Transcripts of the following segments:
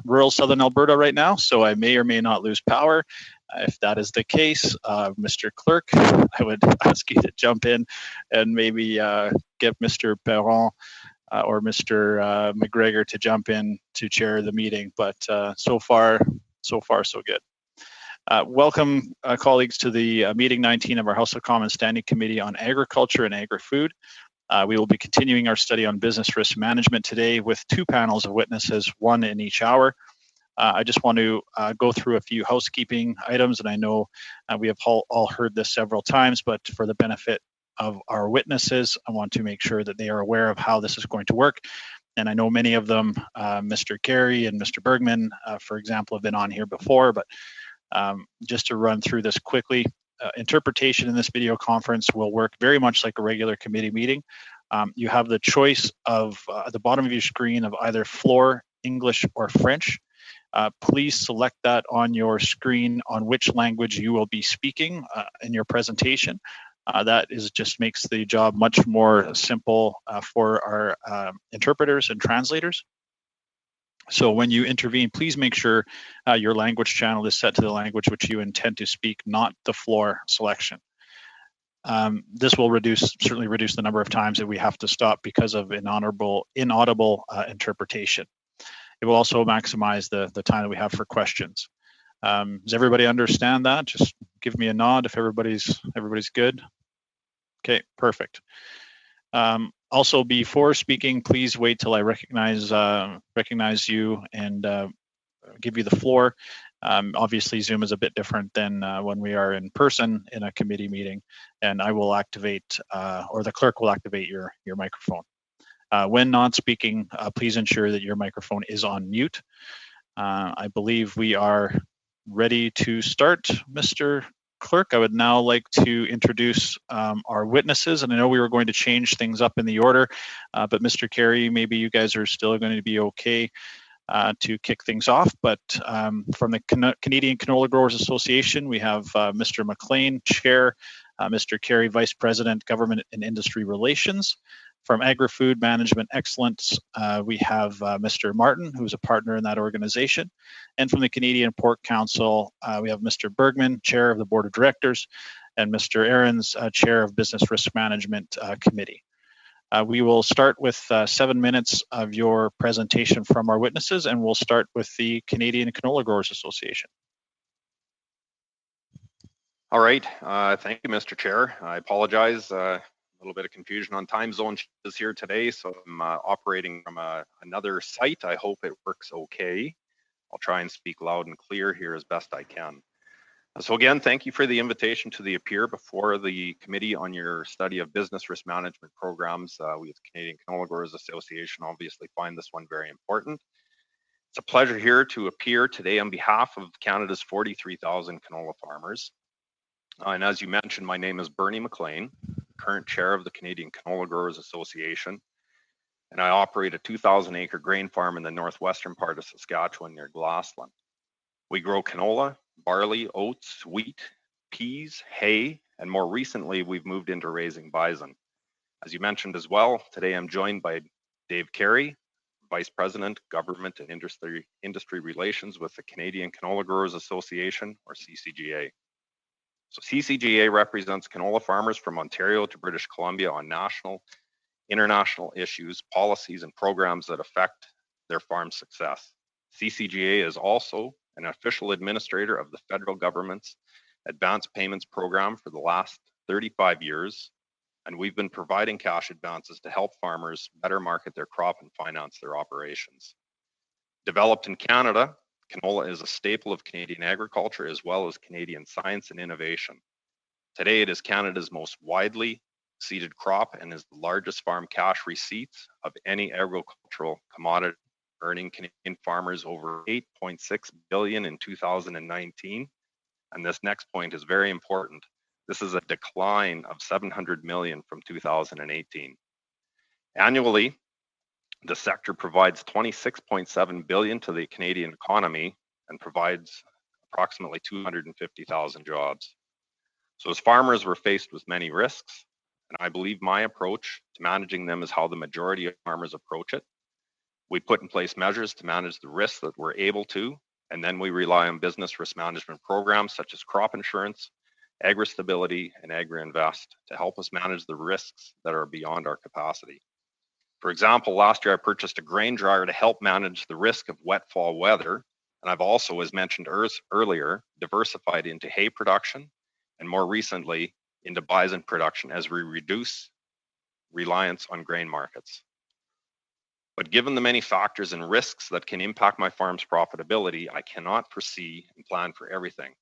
rural southern Alberta right now, so I may or may not lose power. If that is the case, Mr. Clerk, I would ask you to jump in and maybe get Mr. Perron or Mr. McGregor to jump in to chair the meeting. But so far, so good. Welcome, colleagues, to the meeting 19 of our House of Commons Standing Committee on Agriculture and Agri-Food. We will be continuing our study on business risk management today with two panels of witnesses, one in each hour. I just want to go through a few housekeeping items, and I know we have all heard this several times, but for the benefit of our witnesses, I want to make sure that they are aware of how this is going to work. And I know many of them, Mr. Carey and Mr. Bergman, for example, have been on here before, but just to run through this quickly, interpretation in this video conference will work very much like a regular committee meeting. You have the choice of at the bottom of your screen of either floor, English, or French. Please select that on your screen on which language you will be speaking in your presentation. That just makes the job much more simple for our interpreters and translators. So when you intervene, please make sure your language channel is set to the language which you intend to speak, not the floor selection. This will certainly reduce the number of times that we have to stop because of inaudible interpretation. It will also maximize the time that we have for questions. Does everybody understand that? Just give me a nod if everybody's good. Okay, perfect. Also, before speaking, please wait till I recognize you and give you the floor. Obviously, Zoom is a bit different than when we are in person in a committee meeting, and I will activate, or the clerk will activate your microphone. When not speaking, please ensure that your microphone is on mute. I believe we are ready to start, Mr. Clerk. I would now like to introduce our witnesses, and I know we were going to change things up in the order, but Mr. Carey, maybe you guys are still going to be okay to kick things off. But from the Canadian Canola Growers Association, we have Mr. McLean, Chair, Mr. Carey, Vice President, Government and Industry Relations. From Agri-Food Management Excellence, we have Mr. Martin, who's a partner in that organization. And from the Canadian Pork Council, we have Mr. Bergman, Chair of the Board of Directors, and Mr. Ahrens, Chair of Business Risk Management Committee. We will start with 7 minutes of your presentation from our witnesses, and we'll start with the Canadian Canola Growers Association. All right, thank you, Mr. Chair. I apologize. A little bit of confusion on time zone is here today, so I'm operating from another site. I hope it works okay. I'll try and speak loud and clear here as best I can. So again, thank you for the invitation to appear before the Committee on your study of business risk management programs. We at the Canadian Canola Growers Association obviously find this one very important. It's a pleasure here to appear today on behalf of Canada's 43,000 canola farmers. And as you mentioned, my name is Bernie McLean, current chair of the Canadian Canola Growers Association, and I operate a 2,000-acre grain farm in the northwestern part of Saskatchewan near Glassland. We grow canola, barley, oats, wheat, peas, hay, and more recently, we've moved into raising bison. As you mentioned as well, today I'm joined by Dave Carey, Vice President, Government and Industry Relations with the Canadian Canola Growers Association, or CCGA. So CCGA represents canola farmers from Ontario to British Columbia on national, international issues, policies, and programs that affect their farm success. CCGA is also an official administrator of the federal government's advance payments program for the last 35 years, and we've been providing cash advances to help farmers better market their crop and finance their operations. Developed in Canada, canola is a staple of Canadian agriculture as well as Canadian science and innovation. Today, it is Canada's most widely seeded crop and is the largest farm cash receipts of any agricultural commodity, earning Canadian farmers over $8.6 billion in 2019. And this next point is very important. This is a decline of $700 million from 2018. Annually, the sector provides $26.7 billion to the Canadian economy and provides approximately 250,000 jobs. So as farmers, we're faced with many risks, and I believe my approach to managing them is how the majority of farmers approach it. We put in place measures to manage the risks that we're able to, and then we rely on business risk management programs such as crop insurance, agri-stability, and agri-invest to help us manage the risks that are beyond our capacity. For example, last year I purchased a grain dryer to help manage the risk of wet fall weather, and I've also, as mentioned earlier, diversified into hay production and more recently into bison production as we reduce reliance on grain markets. But given the many factors and risks that can impact my farm's profitability, I cannot foresee and plan for everything.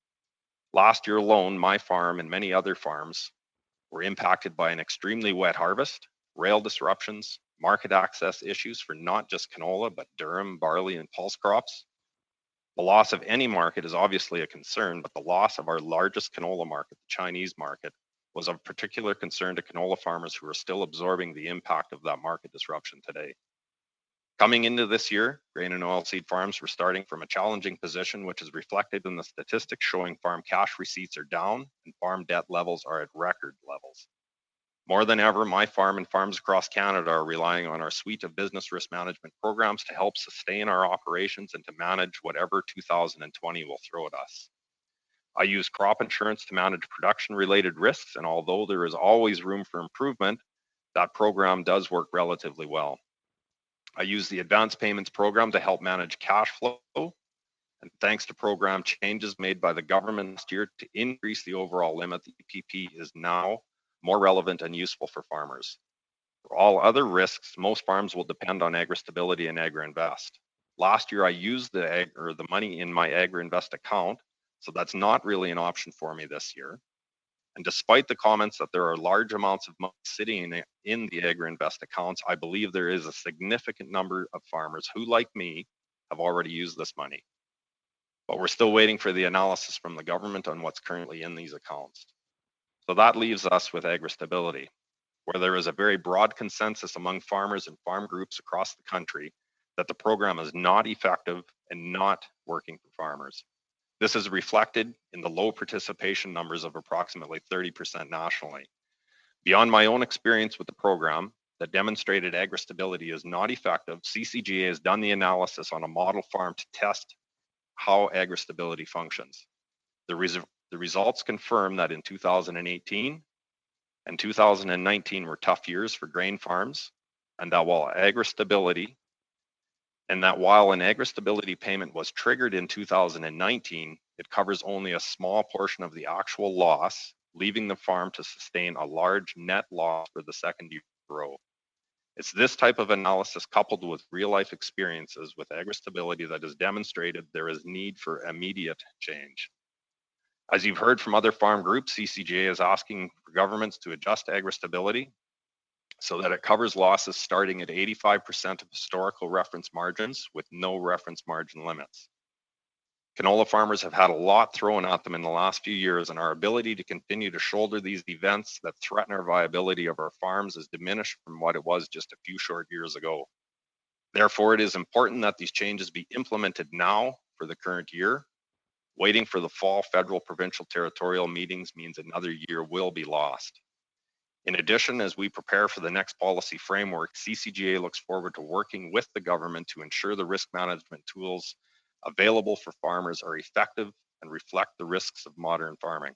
Last year alone, my farm and many other farms were impacted by an extremely wet harvest, rail disruptions, market access issues for not just canola, but durum, barley, and pulse crops. The loss of any market is obviously a concern, but the loss of our largest canola market, the Chinese market, was of particular concern to canola farmers who are still absorbing the impact of that market disruption today. Coming into this year, grain and oilseed farms were starting from a challenging position, which is reflected in the statistics showing farm cash receipts are down and farm debt levels are at record levels. More than ever, my farm and farms across Canada are relying on our suite of business risk management programs to help sustain our operations and to manage whatever 2020 will throw at us. I use crop insurance to manage production-related risks, and although there is always room for improvement, that program does work relatively well. I use the advance payments program to help manage cash flow, and thanks to program changes made by the government last year to increase the overall limit, the EPP is now more relevant and useful for farmers. For all other risks, most farms will depend on agri-stability and agri-invest. Last year, I used the money in my agri-invest account, so that's not really an option for me this year. And despite the comments that there are large amounts of money sitting in the Agri-Invest accounts, I believe there is a significant number of farmers who, like me, have already used this money. But we're still waiting for the analysis from the government on what's currently in these accounts. So that leaves us with agri-stability, where there is a very broad consensus among farmers and farm groups across the country that the program is not effective and not working for farmers. This is reflected in the low participation numbers of approximately 30% nationally. Beyond my own experience with the program that demonstrated agri-stability is not effective, CCGA has done the analysis on a model farm to test how agri-stability functions. The results confirm that in 2018 and 2019 were tough years for grain farms, and that while an agri-stability payment was triggered in 2019, it covers only a small portion of the actual loss, leaving the farm to sustain a large net loss for the second year in a row. It's this type of analysis coupled with real-life experiences with agri-stability that has demonstrated there is need for immediate change. As you've heard from other farm groups, CCGA is asking for governments to adjust agri-stability so that it covers losses starting at 85% of historical reference margins with no reference margin limits. Canola farmers have had a lot thrown at them in the last few years, and our ability to continue to shoulder these events that threaten our viability of our farms is diminished from what it was just a few short years ago. Therefore, it is important that these changes be implemented now for the current year. Waiting for the fall federal, provincial, territorial meetings means another year will be lost. In addition, as we prepare for the next policy framework, CCGA looks forward to working with the government to ensure the risk management tools available for farmers are effective and reflect the risks of modern farming.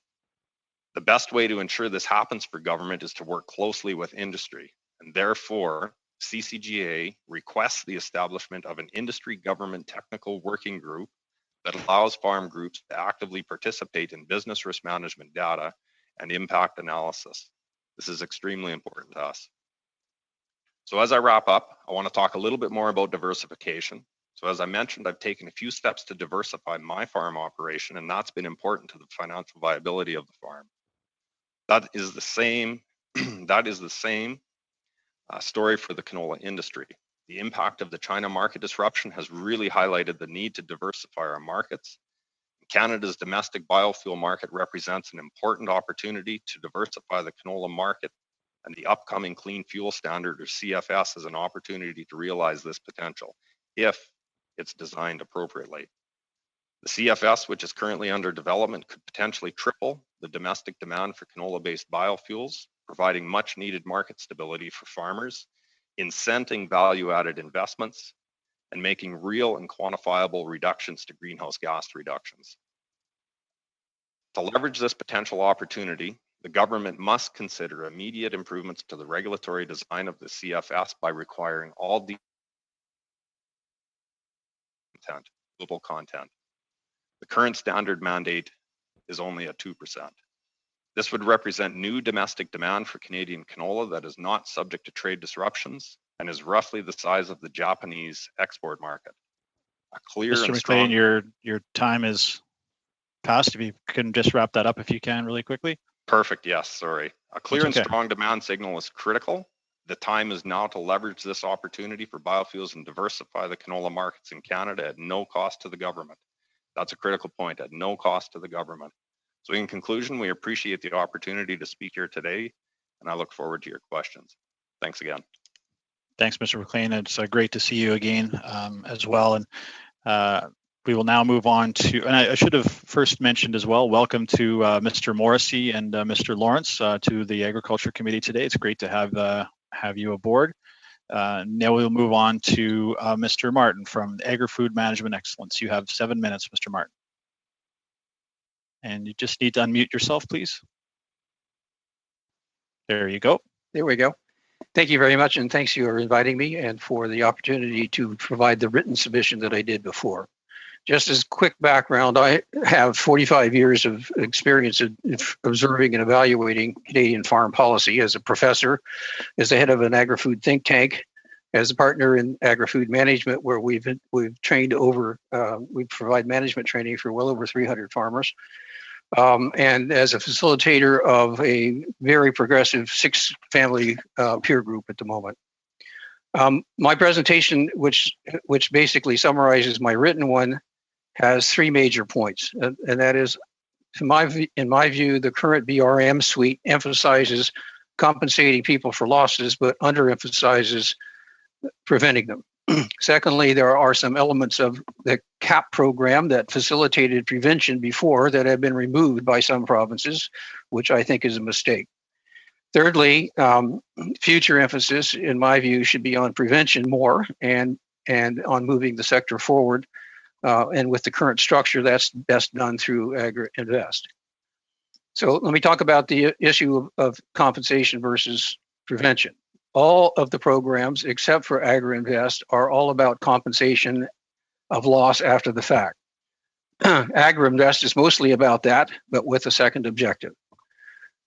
The best way to ensure this happens for government is to work closely with industry, and therefore, CCGA requests the establishment of an industry government technical working group that allows farm groups to actively participate in business risk management data and impact analysis. This is extremely important to us. So as I wrap up, I want to talk a little bit more about diversification. So as I mentioned, I've taken a few steps to diversify my farm operation, and that's been important to the financial viability of the farm. That is the same story for the canola industry. The impact of the China market disruption has really highlighted the need to diversify our markets. Canada's domestic biofuel market represents an important opportunity to diversify the canola market, and the upcoming Clean Fuel Standard, or CFS, is an opportunity to realize this potential if it's designed appropriately. The CFS, which is currently under development, could potentially triple the domestic demand for canola-based biofuels, providing much needed market stability for farmers, incenting value-added investments, and making real and quantifiable reductions to greenhouse gas reductions. To leverage this potential opportunity, the government must consider immediate improvements to the regulatory design of the CFS by requiring all global content. The current standard mandate is only at 2%. This would represent new domestic demand for Canadian canola that is not subject to trade disruptions and is roughly the size of the Japanese export market. A clear Mr. and McLean, strong... your time is past. If you can just wrap that up if you can really quickly. Perfect, yes, sorry. A clear That's okay. and strong demand signal is critical. The time is now to leverage this opportunity for biofuels and diversify the canola markets in Canada at no cost to the government. That's a critical point, at no cost to the government. So in conclusion, we appreciate the opportunity to speak here today, and I look forward to your questions. Thanks again. Thanks, Mr. McLean. It's great to see you again as well. And we will now move on to, and I should have first mentioned as well, welcome to Mr. Morrissey and Mr. Lawrence to the Agriculture Committee today. It's great to have you aboard. Now we'll move on to Mr. Martin from Agri-Food Management Excellence. You have 7 minutes, Mr. Martin. And you just need to unmute yourself, please. There you go. There we go. Thank you very much, and thanks you for inviting me and for the opportunity to provide the written submission that I did before. Just as quick background, I have 45 years of experience in observing and evaluating Canadian farm policy as a professor, as the head of an agri-food think tank, as a partner in agri-food management, where we've trained we provide management training for well over 300 farmers, and as a facilitator of a very progressive 6-family peer group at the moment. My presentation, which basically summarizes my written one, has 3 major points, and that is, in my view, the current BRM suite emphasizes compensating people for losses, but underemphasizes preventing them. Secondly, there are some elements of the CAP program that facilitated prevention before that have been removed by some provinces, which I think is a mistake. Thirdly, future emphasis, in my view, should be on prevention more and on moving the sector forward. And with the current structure, that's best done through Agri-Invest. So let me talk about the issue of compensation versus prevention. All of the programs, except for Agri-Invest, are all about compensation of loss after the fact. Agri-Invest is mostly about that, but with a second objective.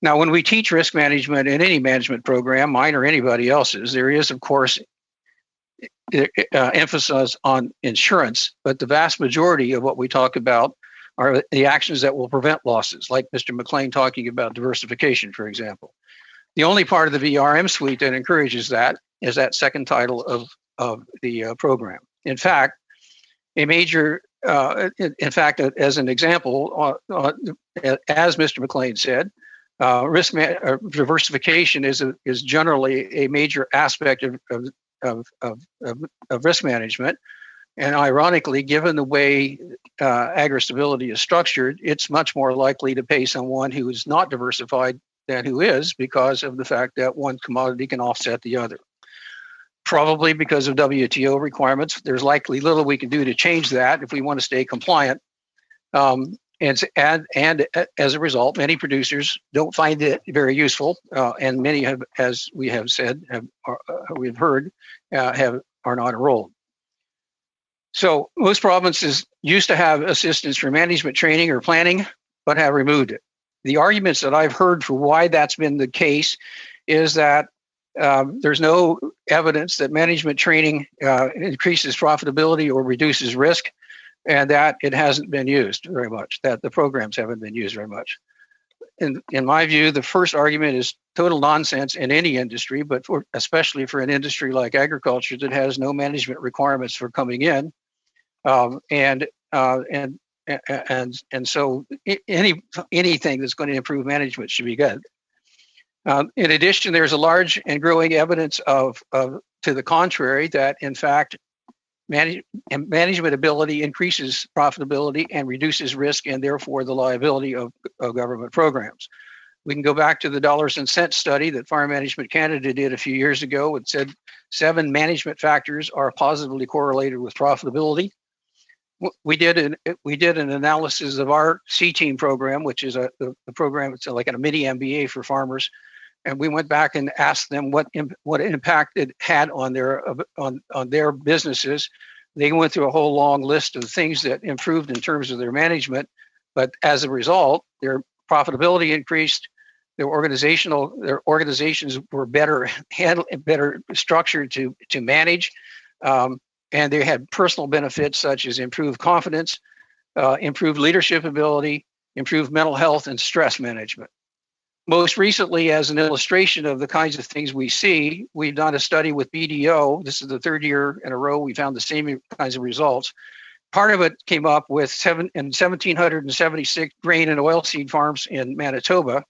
Now, when we teach risk management in any management program, mine or anybody else's, there is, of course, emphasis on insurance, but the vast majority of what we talk about are the actions that will prevent losses, like Mr. McLean talking about diversification, for example. The only part of the VRM suite that encourages that is that second title of the program. In fact, as an example, as Mr. McLean said, diversification is generally a major aspect of risk management. And ironically, given the way agri-stability is structured, it's much more likely to pay someone who is not diversified than who is, because of the fact that one commodity can offset the other. Probably because of WTO requirements, there's likely little we can do to change that if we want to stay compliant. And as a result, many producers don't find it very useful, and many have, as we have said, we've heard, are not enrolled. So most provinces used to have assistance for management training or planning, but have removed it. The arguments that I've heard for why that's been the case is that there's no evidence that management training increases profitability or reduces risk, and that it hasn't been used very much, that the programs haven't been used very much. In my view, the first argument is total nonsense in any industry, but especially for an industry like agriculture that has no management requirements for coming in, and so anything that's going to improve management should be good. In addition, there's a large and growing evidence to the contrary, that in fact, management ability increases profitability and reduces risk, and therefore the liability of government programs. We can go back to the dollars and cents study that Farm Management Canada did a few years ago. It said 7 management factors are positively correlated with profitability. We did an analysis of our C-Team program, which is a program. It's like a mini MBA for farmers, and we went back and asked them what impact it had on their businesses. They went through a whole long list of things that improved in terms of their management, but as a result, their profitability increased. Their organizations were better structured to manage, and they had personal benefits such as improved confidence, improved leadership ability, improved mental health, and stress management. Most recently, as an illustration of the kinds of things we see, we've done a study with BDO. This is the 3rd year in a row we found the same kinds of results. Part of it came up with 1,776 grain and oilseed farms in Manitoba.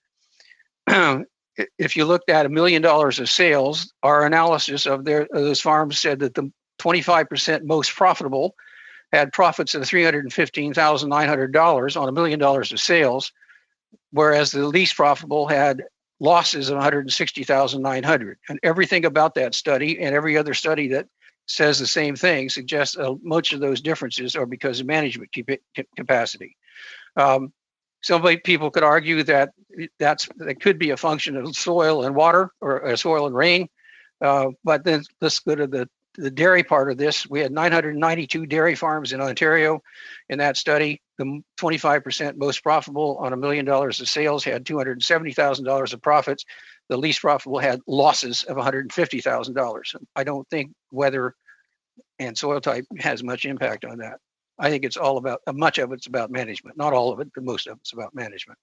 If you looked at $1 million of sales, our analysis of those farms said that the 25% most profitable had profits of $315,900 on $1 million of sales, whereas the least profitable had losses of $160,900. And everything about that study and every other study that says the same thing suggests much of those differences are because of management capacity. Some people could argue that that could be a function of soil and water, or soil and rain. But then let's go to the dairy part of this. We had 992 dairy farms in Ontario in that study. The 25% most profitable on $1 million of sales had $270,000 of profits. The least profitable had losses of $150,000. I don't think weather and soil type has much impact on that. I think it's all about, much of it's about management. Not all of it, but most of it's about management.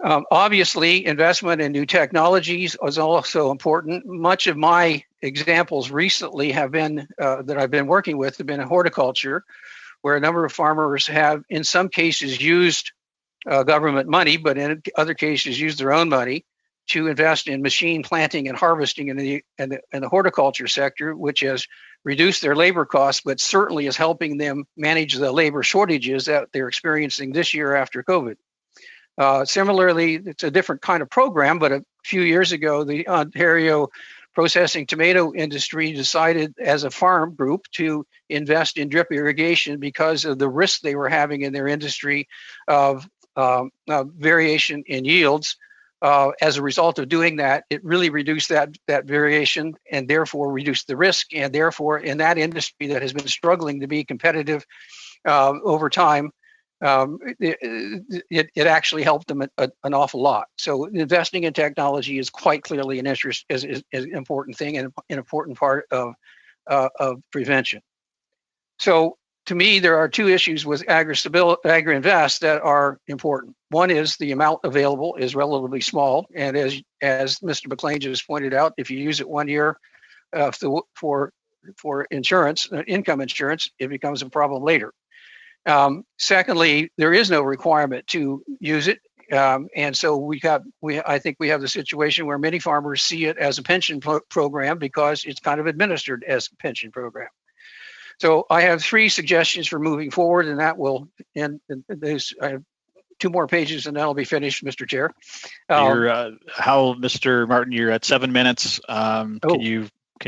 Obviously, investment in new technologies is also important. Much of my examples recently have been, that I've been working with, have been in horticulture, where a number of farmers have, in some cases, used government money, but in other cases, used their own money to invest in machine planting and harvesting in the horticulture sector, which has reduced their labor costs, but certainly is helping them manage the labor shortages that they're experiencing this year after COVID. Similarly, it's a different kind of program, but a few years ago, the Ontario processing tomato industry decided as a farm group to invest in drip irrigation because of the risk they were having in their industry of variation in yields. As a result of doing that, it really reduced that variation and therefore reduced the risk. And therefore, in that industry that has been struggling to be competitive over time, it actually helped them an awful lot. So investing in technology is quite clearly an interest, is an important thing and an important part of prevention. So to me, there are two issues with Agri-Invest that are important. One is the amount available is relatively small, and as Mr. McLean just pointed out, if you use it 1 year for insurance, income insurance, it becomes a problem later. Secondly, there is no requirement to use it, and so I think we have the situation where many farmers see it as a pension program because it's kind of administered as a pension program. So I have 3 suggestions for moving forward, and that will end. I have 2 more pages, and that'll be finished, Mr. Chair. Mr. Martin, you're at 7 minutes. Can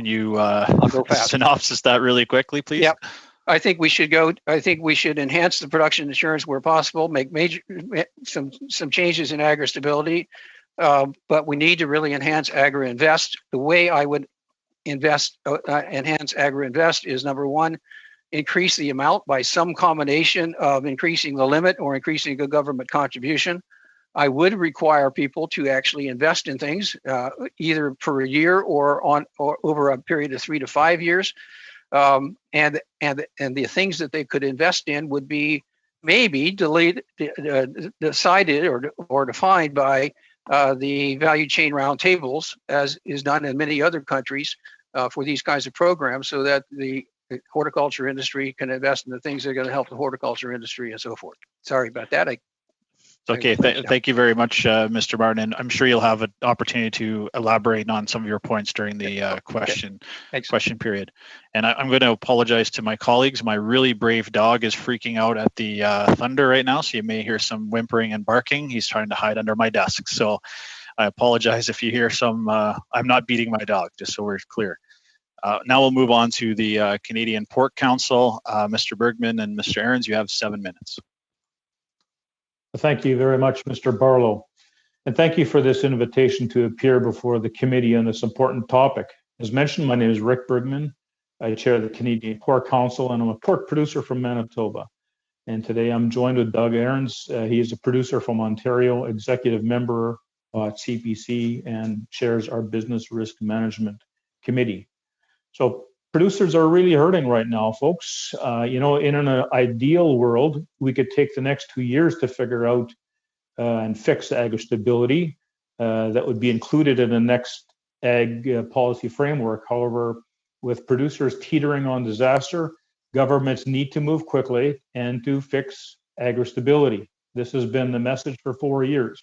you I'll go fast. Synopsis that really quickly, please? Yep. I think we should enhance the production insurance where possible, make some changes in agri-stability, but we need to really enhance Agri-Invest. The way I would enhance Agri-Invest is, number 1, increase the amount by some combination of increasing the limit or increasing the government contribution. I would require people to actually invest in things either per year or over a period of 3 to 5 years. And the things that they could invest in would be maybe decided or defined by the value chain roundtables, as is done in many other countries for these kinds of programs, so that the horticulture industry can invest in the things that are going to help the horticulture industry and so forth. Sorry about that. Okay, thank you very much, Mr. Martin. And I'm sure you'll have an opportunity to elaborate on some of your points during the question period. And I'm going to apologize to my colleagues. My really brave dog is freaking out at the thunder right now, so you may hear some whimpering and barking. He's trying to hide under my desk. So I apologize if you hear some, I'm not beating my dog, just so we're clear. Now we'll move on to the Canadian Pork Council. Mr. Bergman and Mr. Ahrens, you have 7 minutes. Thank you very much, Mr. Barlow. And thank you for this invitation to appear before the committee on this important topic. As mentioned, my name is Rick Bergman. I chair the Canadian Pork Council, and I'm a pork producer from Manitoba. And today I'm joined with Doug Ahrens. He is a producer from Ontario, executive member at CPC, and chairs our Business Risk Management Committee. So producers are really hurting right now, folks. In an ideal world, we could take the next 2 years to figure out and fix ag stability that would be included in the next ag policy framework. However, with producers teetering on disaster, governments need to move quickly and to fix ag stability. This has been the message for 4 years.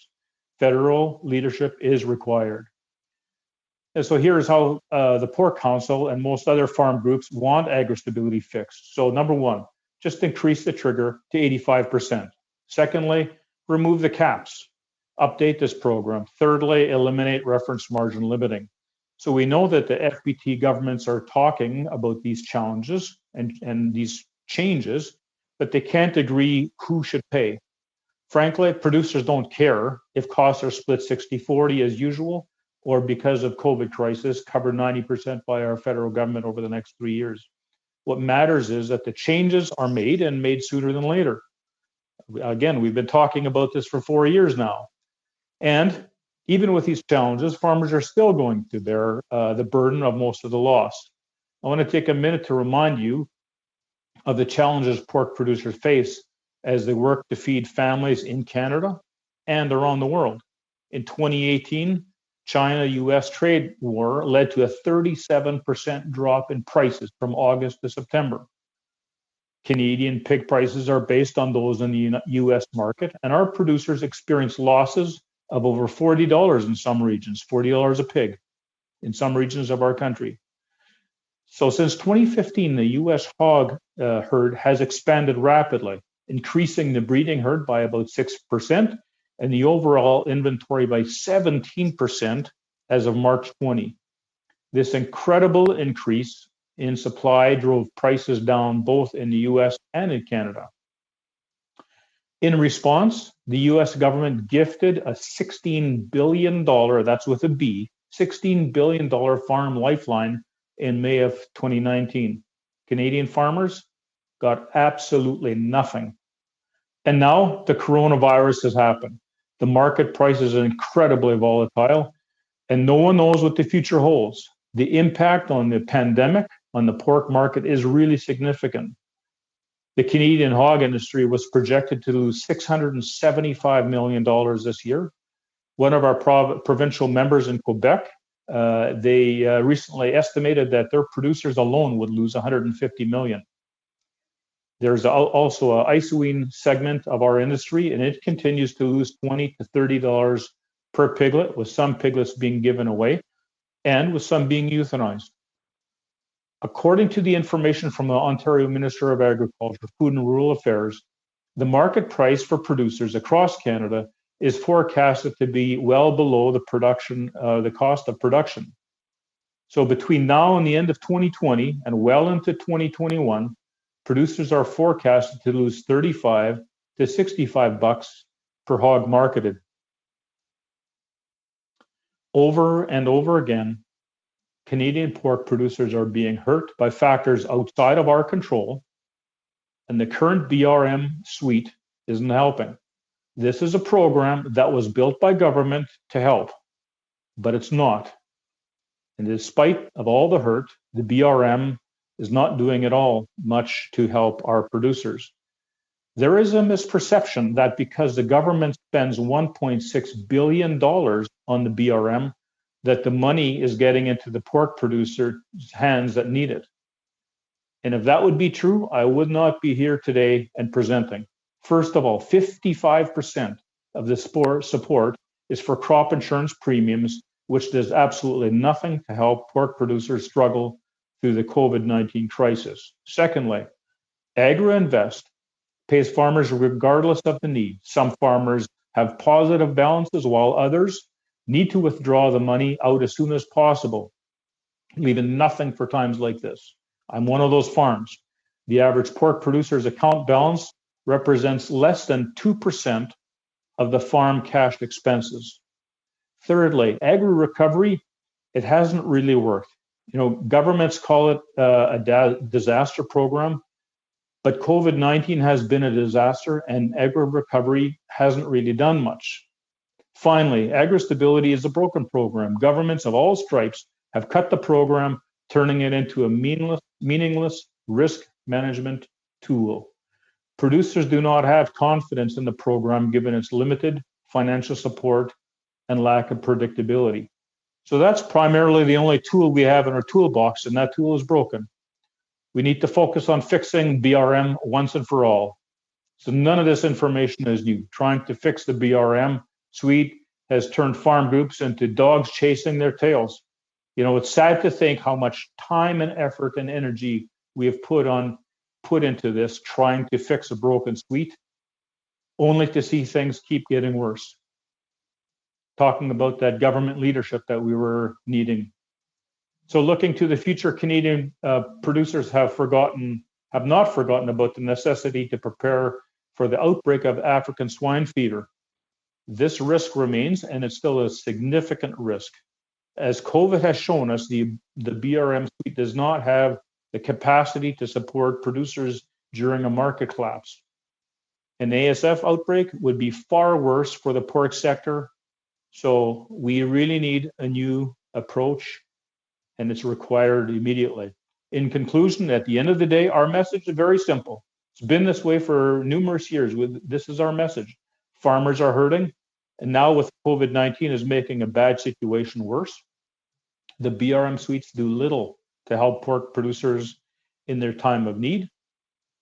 Federal leadership is required. And so here's how the Pork Council and most other farm groups want agri-stability fixed. So number one, just increase the trigger to 85%. Secondly, remove the caps, update this program. Thirdly, eliminate reference margin limiting. So we know that the FBT governments are talking about these challenges and these changes, but they can't agree who should pay. Frankly, producers don't care if costs are split 60-40 as usual, or because of COVID crisis, covered 90% by our federal government over the next 3 years. What matters is that the changes are made and made sooner than later. Again, we've been talking about this for 4 years now. And even with these challenges, farmers are still going to bear the burden of most of the loss. I want to take a minute to remind you of the challenges pork producers face as they work to feed families in Canada and around the world. In 2018, China-US trade war led to a 37% drop in prices from August to September. Canadian pig prices are based on those in the US market, and our producers experienced losses of over $40 in some regions, $40 a pig in some regions of our country. So since 2015, the US hog herd has expanded rapidly, increasing the breeding herd by about 6%, and the overall inventory by 17% as of March 20. This incredible increase in supply drove prices down both in the US and in Canada. In response, the US government gifted a $16 billion, that's with a B, $16 billion farm lifeline in May of 2019. Canadian farmers got absolutely nothing. And now the coronavirus has happened. The market prices are incredibly volatile, and no one knows what the future holds. The impact on the pandemic on the pork market is really significant. The Canadian hog industry was projected to lose $675 million this year. One of our provincial members in Quebec, they recently estimated that their producers alone would lose $150 million. There's also an isoine segment of our industry, and it continues to lose $20 to $30 per piglet, with some piglets being given away and with some being euthanized. According to the information from the Ontario Minister of Agriculture, Food and Rural Affairs, the market price for producers across Canada is forecasted to be well below the cost of production. So between now and the end of 2020 and well into 2021, producers are forecasted to lose $35 to $65 per hog marketed. Over and over again, Canadian pork producers are being hurt by factors outside of our control, and the current BRM suite isn't helping. This is a program that was built by government to help, but it's not. And despite of all the hurt, the BRM is not doing at all much to help our producers. There is a misperception that because the government spends $1.6 billion on the BRM, that the money is getting into the pork producer's hands that need it. And if that would be true, I would not be here today and presenting. First of all, 55% of the support is for crop insurance premiums, which does absolutely nothing to help pork producers struggle through the COVID-19 crisis. Secondly, Agri-Invest pays farmers regardless of the need. Some farmers have positive balances, while others need to withdraw the money out as soon as possible, leaving nothing for times like this. I'm one of those farms. The average pork producer's account balance represents less than 2% of the farm cash expenses. Thirdly, agri-recovery, it hasn't really worked. Governments call it a disaster program, but COVID-19 has been a disaster, and agri-recovery hasn't really done much. Finally, agri-stability is a broken program. Governments of all stripes have cut the program, turning it into a meaningless risk management tool. Producers do not have confidence in the program given its limited financial support and lack of predictability. So that's primarily the only tool we have in our toolbox, and that tool is broken. We need to focus on fixing BRM once and for all. So none of this information is new. Trying to fix the BRM suite has turned farm groups into dogs chasing their tails. It's sad to think how much time and effort and energy we have put into this, trying to fix a broken suite, only to see things keep getting worse. Talking about that government leadership that we were needing. So looking to the future, Canadian producers have not forgotten about the necessity to prepare for the outbreak of African swine fever. This risk remains, and it's still a significant risk. As COVID has shown us, the BRM suite does not have the capacity to support producers during a market collapse. An ASF outbreak would be far worse for the pork sector. So we really need a new approach, and it's required immediately. In conclusion, at the end of the day, our message is very simple. It's been this way for numerous years. This is our message. Farmers are hurting, and now with COVID-19 is making a bad situation worse. The BRM suites do little to help pork producers in their time of need.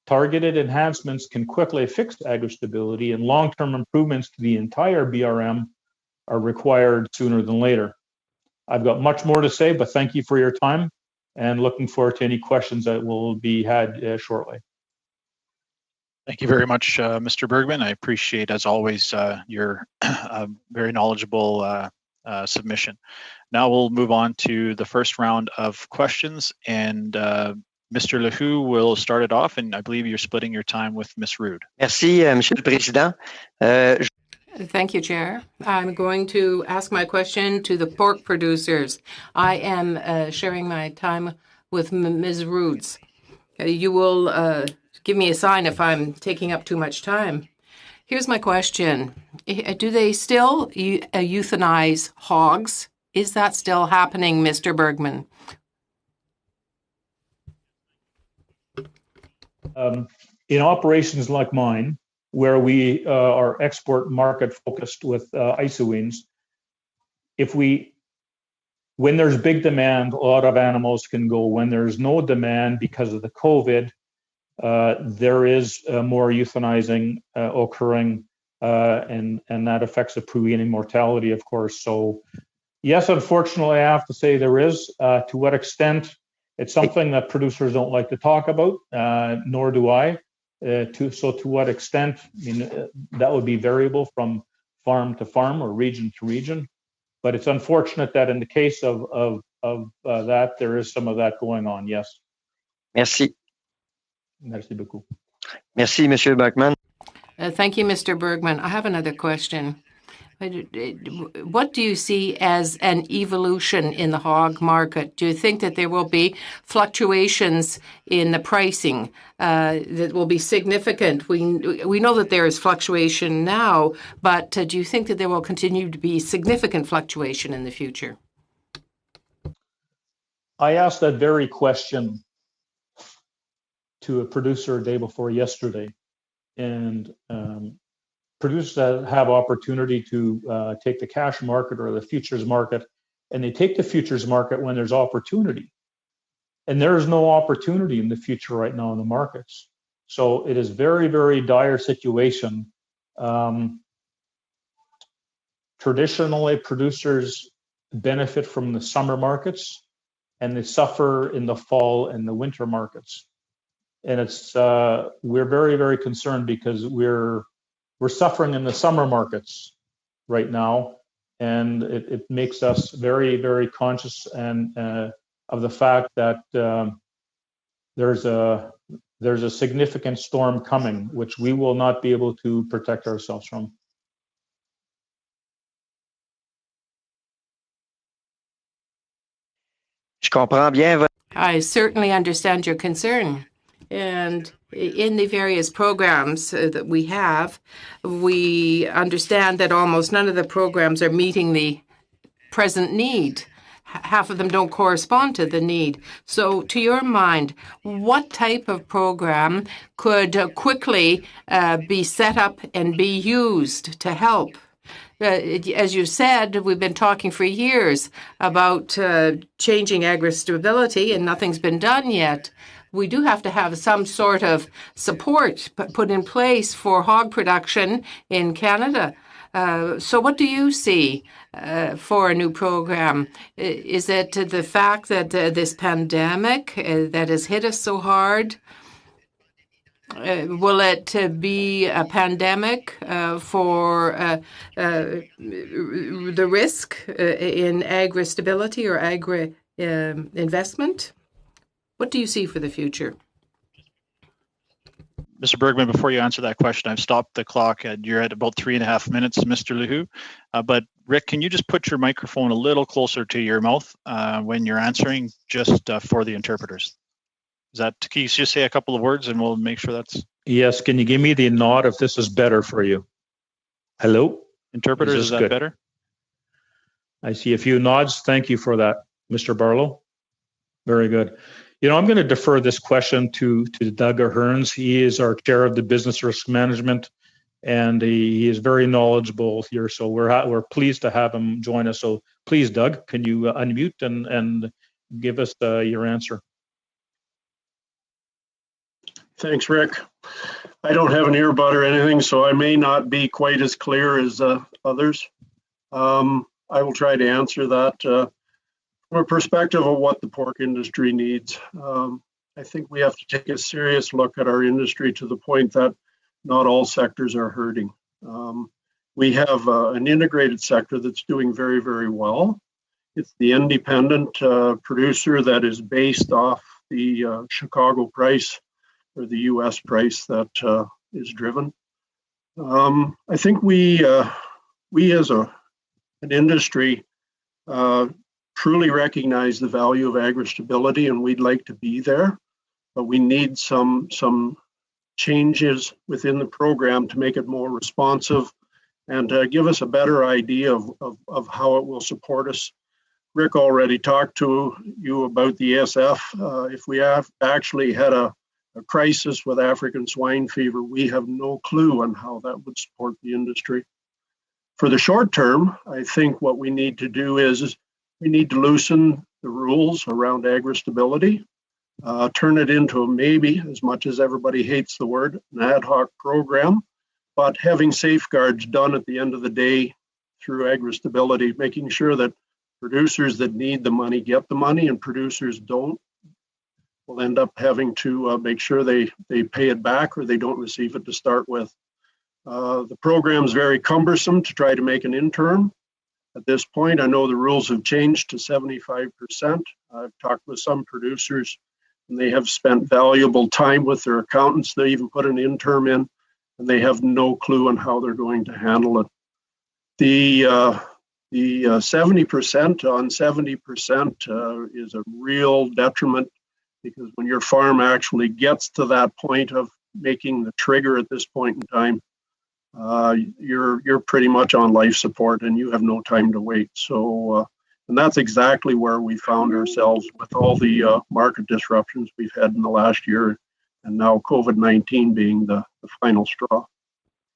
Targeted enhancements can quickly fix agri-stability, and long-term improvements to the entire BRM are required sooner than later. I've got much more to say, but thank you for your time, and looking forward to any questions that will be had shortly. Thank you very much, Mr. Bergman. I appreciate, as always, your very knowledgeable submission. Now we'll move on to the first round of questions, and Mr. Lehoux will start it off, and I believe you're splitting your time with Ms. Rood. Merci, Monsieur le Président. Thank you, Chair. I'm going to ask my question to the pork producers. I am sharing my time with Ms. Roods. You will give me a sign if I'm taking up too much time. Here's my question. Do they still euthanize hogs? Is that still happening, Mr. Bergman? In operations like mine, where we are export market focused with isoines, when there's big demand, a lot of animals can go. When there's no demand because of the COVID, there is more euthanizing occurring, and that affects the pre-weaning mortality, of course. So yes, unfortunately, I have to say there is. To what extent? It's something that producers don't like to talk about, nor do I. To what extent? That would be variable from farm to farm or region to region. But it's unfortunate that in the case of that, there is some of that going on. Yes. Merci. Merci beaucoup. Merci, Monsieur Bergman. Thank you, Mr. Bergman. I have another question. What do you see as an evolution in the hog market? Do you think that there will be fluctuations in the pricing that will be significant? We know that there is fluctuation now, but do you think that there will continue to be significant fluctuation in the future? I asked that very question to a producer day before yesterday, and producers that have opportunity to take the cash market or the futures market, and they take the futures market when there's opportunity. And there is no opportunity in the future right now in the markets. So it is very, very dire situation. traditionally producers benefit from the summer markets and they suffer in the fall and the winter markets. And it's we're very, very concerned because we're suffering in the summer markets right now, and it makes us very, very conscious and of the fact that there's a significant storm coming, which we will not be able to protect ourselves from. Je comprends bien votre... I certainly understand your concern. And in the various programs that we have, we understand that almost none of the programs are meeting the present need. Half of them don't correspond to the need. So to your mind, what type of program could quickly be set up and be used to help? As you said, we've been talking for years about changing agri-stability, and nothing's been done yet. We do have to have some sort of support put in place for hog production in Canada. So what do you see for a new program? Is it the fact that this pandemic that has hit us so hard? Will it be a pandemic for the risk in agri-stability or agri-investment? What do you see for the future? Mr. Bergman, before you answer that question, I've stopped the clock. You're at about 3.5 minutes, Mr. Lehoux. But Rick, can you just put your microphone a little closer to your mouth when you're answering, just for the interpreters? Can you just say a couple of words and we'll make sure that's... Yes, can you give me the nod if this is better for you? Hello? Interpreters, is that better? I see a few nods. Thank you for that, Mr. Barlow. Very good. I'm going to defer this question to Doug Ahern. He is our chair of the business risk management, and he is very knowledgeable here. So we're pleased to have him join us. So please, Doug, can you unmute and give us your answer? Thanks, Rick. I don't have an earbud or anything, so I may not be quite as clear as others. I will try to answer that from a perspective of what the pork industry needs. I think we have to take a serious look at our industry to the point that not all sectors are hurting. We have an integrated sector that's doing very, very well. It's the independent producer that is based off the Chicago price or the U.S. price that is driven. I think we as an industry truly recognize the value of agri-stability, and we'd like to be there, but we need some changes within the program to make it more responsive and give us a better idea of how it will support us. Rick already talked to you about the ESF. If we have actually had a crisis with African swine fever, we have no clue on how that would support the industry. For the short term, I think what we need to do is we need to loosen the rules around agri-stability, turn it into maybe, as much as everybody hates the word, an ad hoc program, but having safeguards done at the end of the day through agri-stability, making sure that producers that need the money get the money and producers don't will end up having to make sure they pay it back or they don't receive it to start with. The program is very cumbersome to try to make an interim. At this point, I know the rules have changed to 75%. I've talked with some producers and they have spent valuable time with their accountants. They even put an interim in and they have no clue on how they're going to handle it. The 70% on 70% is a real detriment, because when your farm actually gets to that point of making the trigger at this point in time, you're pretty much on life support and you have no time to wait. So, and that's exactly where we found ourselves with all the market disruptions we've had in the last year, and now COVID-19 being the final straw.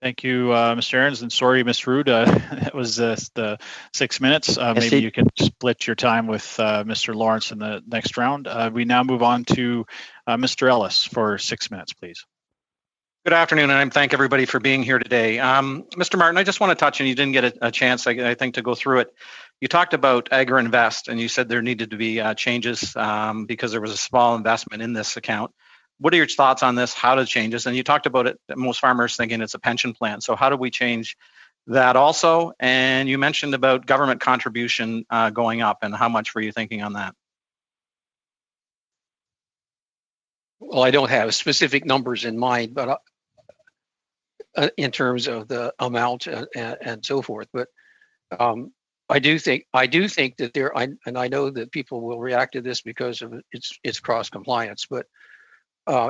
Thank you, Mr. Ahrens, and sorry, Ms. Rood, that was the 6 minutes. Maybe you can split your time with Mr. Lawrence in the next round. We now move on to Mr. Ellis for 6 minutes, please. Good afternoon, and I thank everybody for being here today. Mr. Martin, I just want to touch, and you didn't get a chance, I think, to go through it. You talked about Agri-Invest, and you said there needed to be changes because there was a small investment in this account. What are your thoughts on this? How to change this? And you talked about it, most farmers thinking it's a pension plan. So how do we change that also? And you mentioned about government contribution going up, and how much were you thinking on that? Well, I don't have specific numbers in mind, but in terms of the amount and so forth, but I do think that there, and I know that people will react to this because of it's cross compliance, but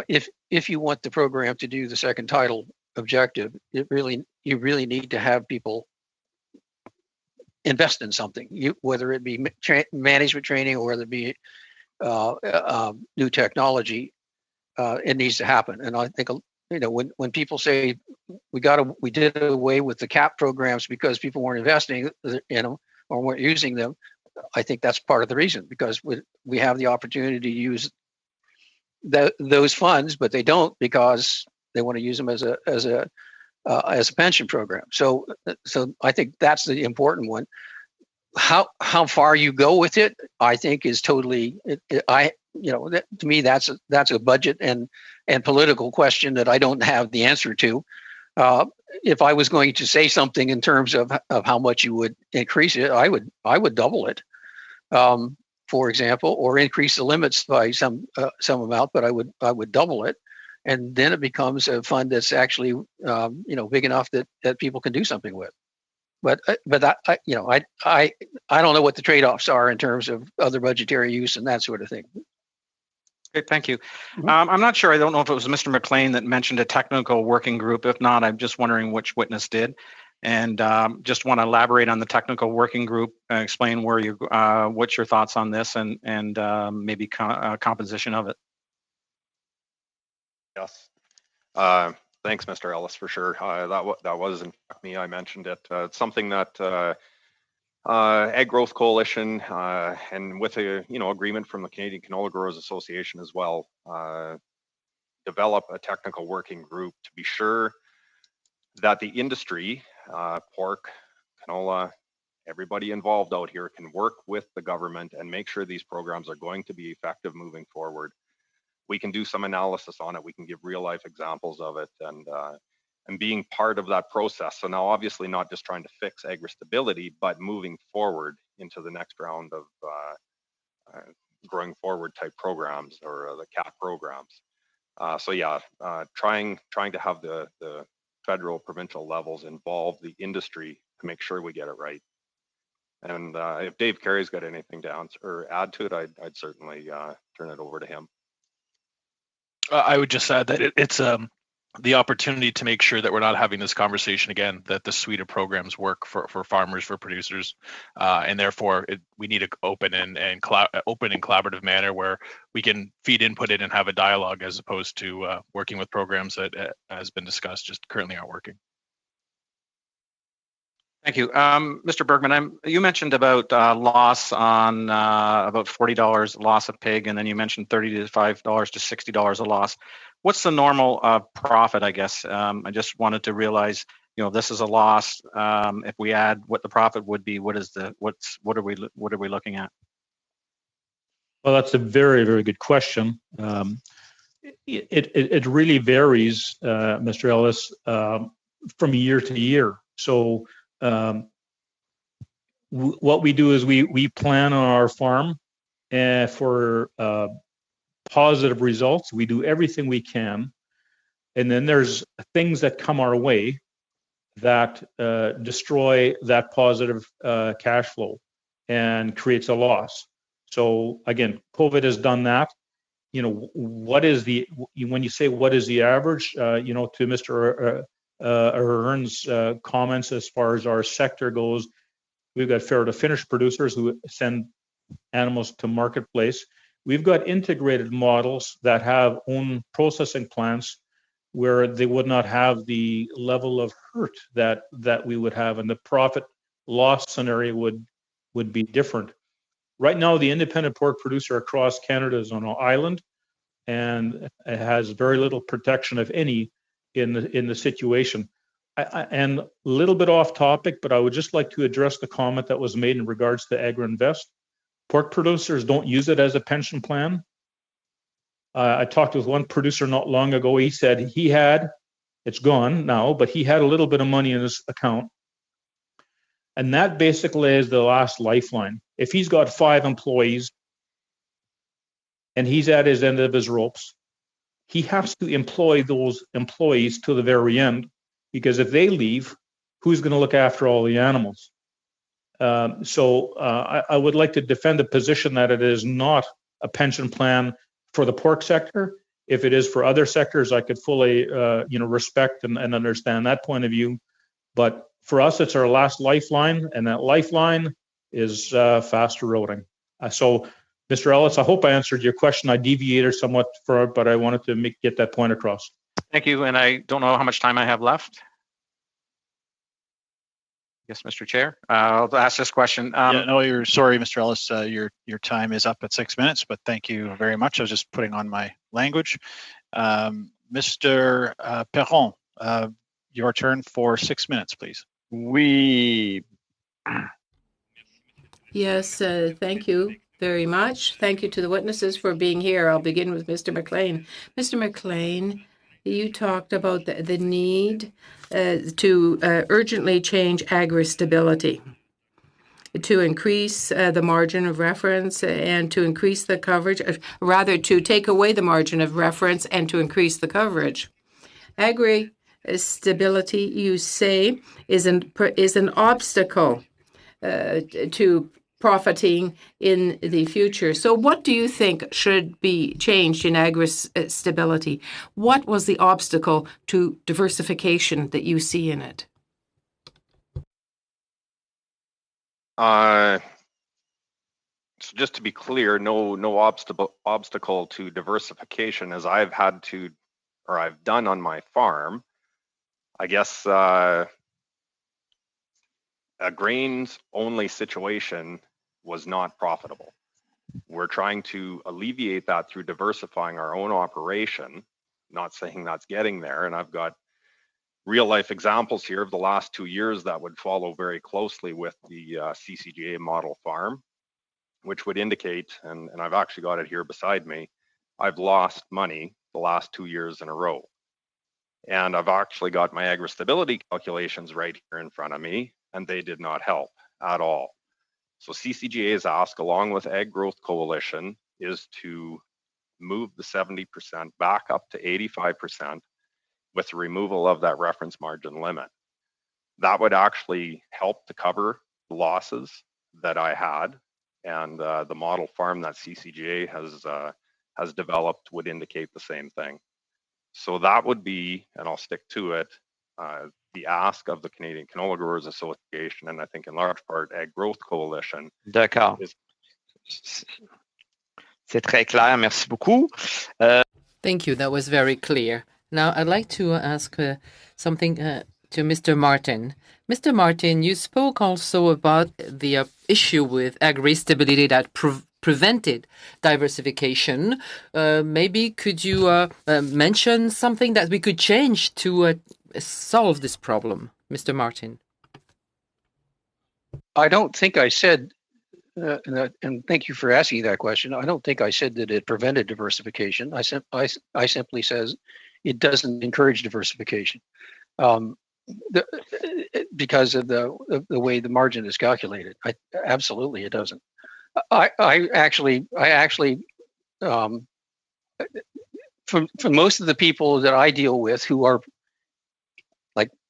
if you want the program to do the second title objective, you really need to have people invest in something, whether it be management training or whether it be new technology. It needs to happen, and I think when people say we did away with the CAP programs because people weren't investing in them or weren't using them, I think that's part of the reason, because we have the opportunity to use those funds, but they don't because they want to use them as a pension program. So I think that's the important one. How far you go with it, I think, is totally. To me, that's a budget and political question that I don't have the answer to. If I was going to say something in terms of how much you would increase it, I would double it, for example, or increase the limits by some amount. But I would double it, and then it becomes a fund that's actually big enough that people can do something with. But I don't know what the trade-offs are in terms of other budgetary use and that sort of thing. Okay, thank you. I'm not sure. I don't know if it was Mr. McLean that mentioned a technical working group. If not, I'm just wondering which witness did. And just want to elaborate on the technical working group, explain what's your thoughts on this, and maybe composition of it. Yes. Thanks, Mr. Ellis, for sure. That was in fact me. I mentioned it. It's something that Ag Growth Coalition and with a agreement from the Canadian Canola Growers Association as well, develop a technical working group to be sure that the industry, pork, canola, everybody involved out here can work with the government and make sure these programs are going to be effective moving forward. We can do some analysis on it. We can give real life examples of it, and being part of that process. So now, obviously, not just trying to fix agri-stability, but moving forward into the next round of growing forward type programs, or the CAP programs. So yeah, trying to have the federal, provincial levels involve the industry to make sure we get it right. And if Dave Carey's got anything to answer or add to it, I'd certainly turn it over to him. I would just add that it's the opportunity to make sure that we're not having this conversation again, that the suite of programs work for farmers, for producers, and therefore we need an open and collaborative manner where we can feed input in and have a dialogue, as opposed to working with programs that has been discussed just currently aren't working. Thank you. Mr. Bergman, you mentioned about loss on about $40 loss of pig, and then you mentioned $35 to $60 a loss. What's the normal profit, I guess? I just wanted to realize, this is a loss. If we add what the profit would be, what are we looking at? Well, that's a very, very good question. It really varies, Mr. Ellis, from year to year. So what we do is we plan on our farm for positive results. We do everything we can, and then there's things that come our way that destroy that positive cash flow and creates a loss. So again, COVID has done that. What is when you say what is the average? To Mr. Ahern's comments, as far as our sector goes, we've got fair to finish producers who send animals to marketplace. We've got integrated models that have own processing plants where they would not have the level of hurt that we would have, and the profit loss scenario would be different. Right now, the independent pork producer across Canada is on an island, and it has very little protection, if any, in the situation. And a little bit off topic, but I would just like to address the comment that was made in regards to Agri-Invest. Pork producers don't use it as a pension plan. I talked with one producer not long ago. He said he had, it's gone now, but he had a little bit of money in his account. And that basically is the last lifeline. If he's got 5 employees and he's at his end of his ropes, he has to employ those employees to the very end, because if they leave, who's going to look after all the animals? So I would like to defend the position that it is not a pension plan for the pork sector. If it is for other sectors, I could fully respect and understand that point of view. But for us, it's our last lifeline, and that lifeline is fast eroding. So, Mr. Ellis, I hope I answered your question. I deviated somewhat but I wanted to get that point across. Thank you. And I don't know how much time I have left. Yes, Mr. Chair. I'll ask this question. You're sorry, Mr. Ellis. Your time is up at 6 minutes, but thank you very much. I was just putting on my language. Mr. Perron, your turn for 6 minutes, please. Oui. Yes, thank you very much. Thank you to the witnesses for being here. I'll begin with Mr. McLean. Mr. McLean, you talked about the need to urgently change agri-stability, to increase the margin of reference and to increase the coverage, rather to take away the margin of reference and to increase the coverage. Agri-stability, you say, is an obstacle to profiting in the future. So what do you think should be changed in agri-stability? What was the obstacle to diversification that you see in it? So just to be clear, no obstacle to diversification, as I've done on my farm. I guess a grains only situation was not profitable. We're trying to alleviate that through diversifying our own operation. Not saying that's getting there, and I've got real life examples here of the last 2 years that would follow very closely with the CCGA model farm, which would indicate, and I've actually got it here beside me, I've lost money the last 2 years in a row. And I've actually got my agri-stability calculations right here in front of me, and they did not help at all. So CCGA's ask, along with Ag Growth Coalition, is to move the 70% back up to 85% with the removal of that reference margin limit. That would actually help to cover the losses that I had, and the model farm that CCGA has developed would indicate the same thing. So that would be, and I'll stick to it, the ask of the Canadian Canola Growers Association, and I think in large part Ag Growth Coalition. D'accord. C'est très clair. Merci beaucoup. Thank you. That was very clear. Now, I'd like to ask something to Mr. Martin. Mr. Martin, you spoke also about the issue with agri-stability that prevented diversification. Maybe could you mention something that we could change to solve this problem, Mr. Martin? I don't think I said, and thank you for asking that question. I don't think I said that it prevented diversification. I simply says it doesn't encourage diversification because of the way the margin is calculated. Absolutely, it doesn't. I actually, from most of the people that I deal with who are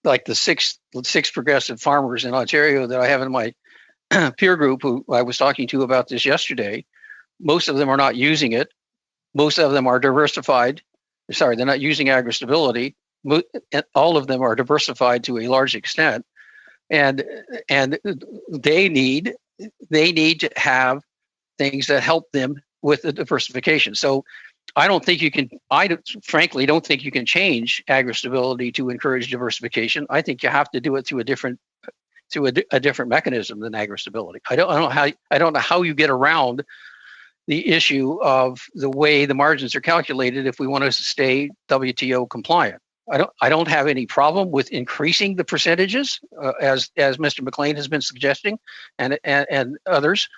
like the six progressive farmers in Ontario that I have in my peer group, who I was talking to about this yesterday, most of them are not using it. Most of them are diversified. Sorry, they're not using agri-stability. All of them are diversified to a large extent, and they need to have things that help them with the diversification. So I frankly don't think you can change agri-stability to encourage diversification. I think you have to do it through a different mechanism than agri-stability. I don't know how you get around the issue of the way the margins are calculated if we want to stay WTO compliant. I don't have any problem with increasing the percentages, as Mr. McLean has been suggesting, and others,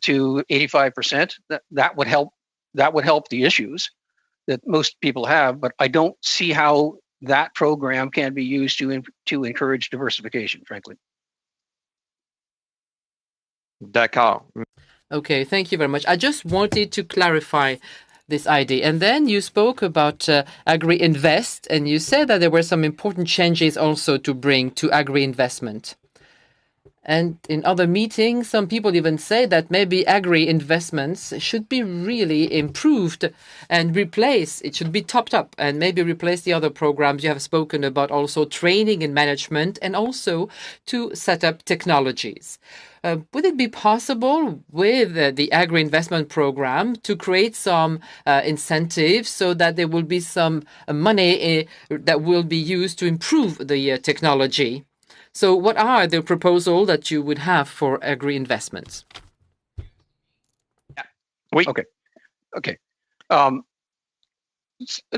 to 85%. That would help. That would help the issues that most people have. But I don't see how that program can be used to encourage diversification, frankly. D'accord. Okay, thank you very much. I just wanted to clarify this idea. And then you spoke about Agri-Invest, and you said that there were some important changes also to bring to agri-investment. And in other meetings, some people even say that maybe agri-investments should be really improved and replaced. It should be topped up and maybe replace the other programs you have spoken about, also training and management, and also to set up technologies. Would it be possible with the agri-investment program to create some incentives so that there will be some money that will be used to improve the technology? So what are the proposals that you would have for agri-investments? Oui. Okay.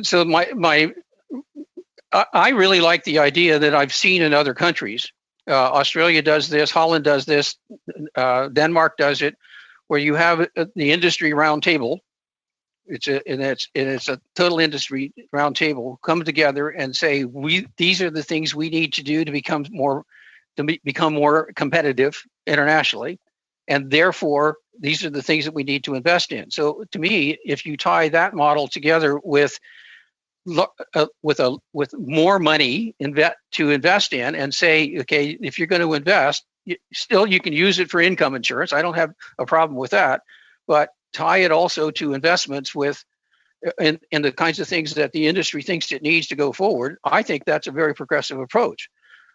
So I really like the idea that I've seen in other countries. Australia does this, Holland does this, Denmark does it, where you have the industry roundtable. It's a total industry roundtable come together and say these are the things we need to do to become more competitive internationally, and therefore these are the things that we need to invest in. So to me, if you tie that model together with more money to invest in, and say, okay, if you're going to invest, you can use it for income insurance. I don't have a problem with that, but tie it also to investments in the kinds of things that the industry thinks it needs to go forward. I think that's a very progressive approach.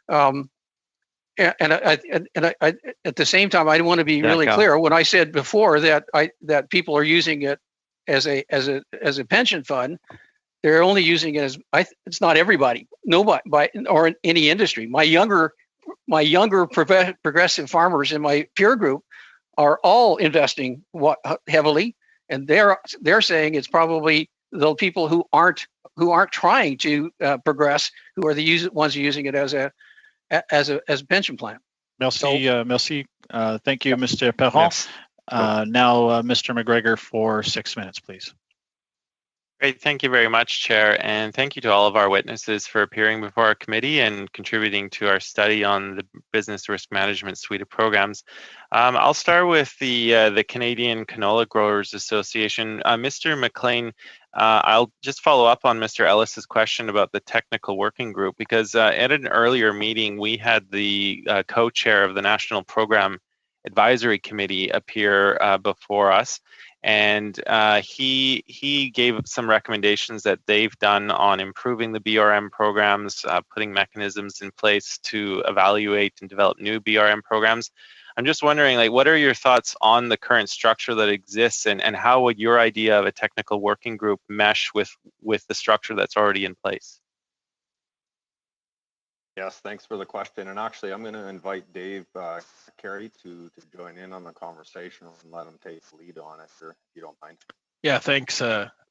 And I, at the same time, I want to be really clear. When I said before that people are using it as a pension fund, they're only using it it's not everybody, nobody, or in any industry. My younger progressive farmers in my peer group are all investing heavily, and they're saying it's probably the people who aren't trying to progress who are the ones using it as a pension plan. Merci, merci. Thank you, Mr. Perron. Now, Mr. McGregor for 6 minutes, please. Great. Thank you very much, Chair. And thank you to all of our witnesses for appearing before our committee and contributing to our study on the Business Risk Management suite of programs. I'll start with the Canadian Canola Growers Association. Mr. McLean, I'll just follow up on Mr. Ellis's question about the technical working group, because at an earlier meeting, we had the co-chair of the National Program Advisory Committee appear before us. And he gave some recommendations that they've done on improving the BRM programs, putting mechanisms in place to evaluate and develop new BRM programs. I'm just wondering, what are your thoughts on the current structure that exists, and how would your idea of a technical working group mesh with the structure that's already in place? Yes, thanks for the question. And actually, I'm going to invite Dave Carey to join in on the conversation and let him take the lead on it, if you don't mind. Yeah, thanks.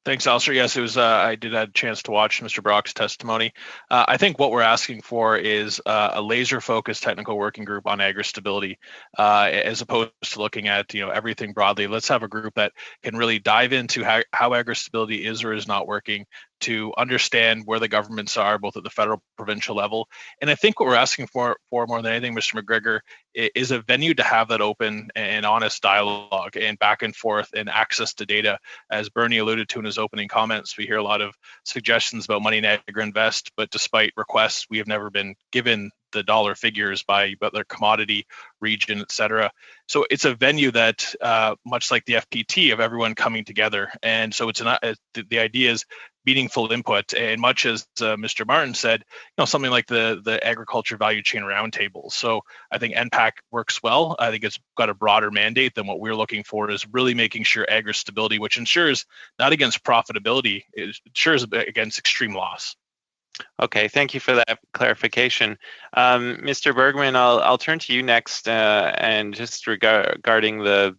Thanks, Alistair. Yes, it was. I did have a chance to watch Mr. Brock's testimony. I think what we're asking for is a laser-focused technical working group on agri-stability, as opposed to looking at everything broadly. Let's have a group that can really dive into how agri-stability is or is not working, to understand where the governments are, both at the federal, provincial level. And I think what we're asking for more than anything, Mr. McGregor, is a venue to have that open and honest dialogue and back and forth and access to data. As Bernie alluded to in his opening comments, we hear a lot of suggestions about money in Agri-Invest, but despite requests, we have never been given the dollar figures by their commodity, region, et cetera. So it's a venue that, much like the FPT, of everyone coming together. And so the idea is meaningful input, and much as Mr. Martin said, something like the agriculture value chain roundtable. So I think NPAC works well. I think it's got a broader mandate than what we're looking for, is really making sure agri-stability, which ensures not against profitability, it ensures against extreme loss. Okay, thank you for that clarification. Mr. Bergman, I'll turn to you next, and just regarding the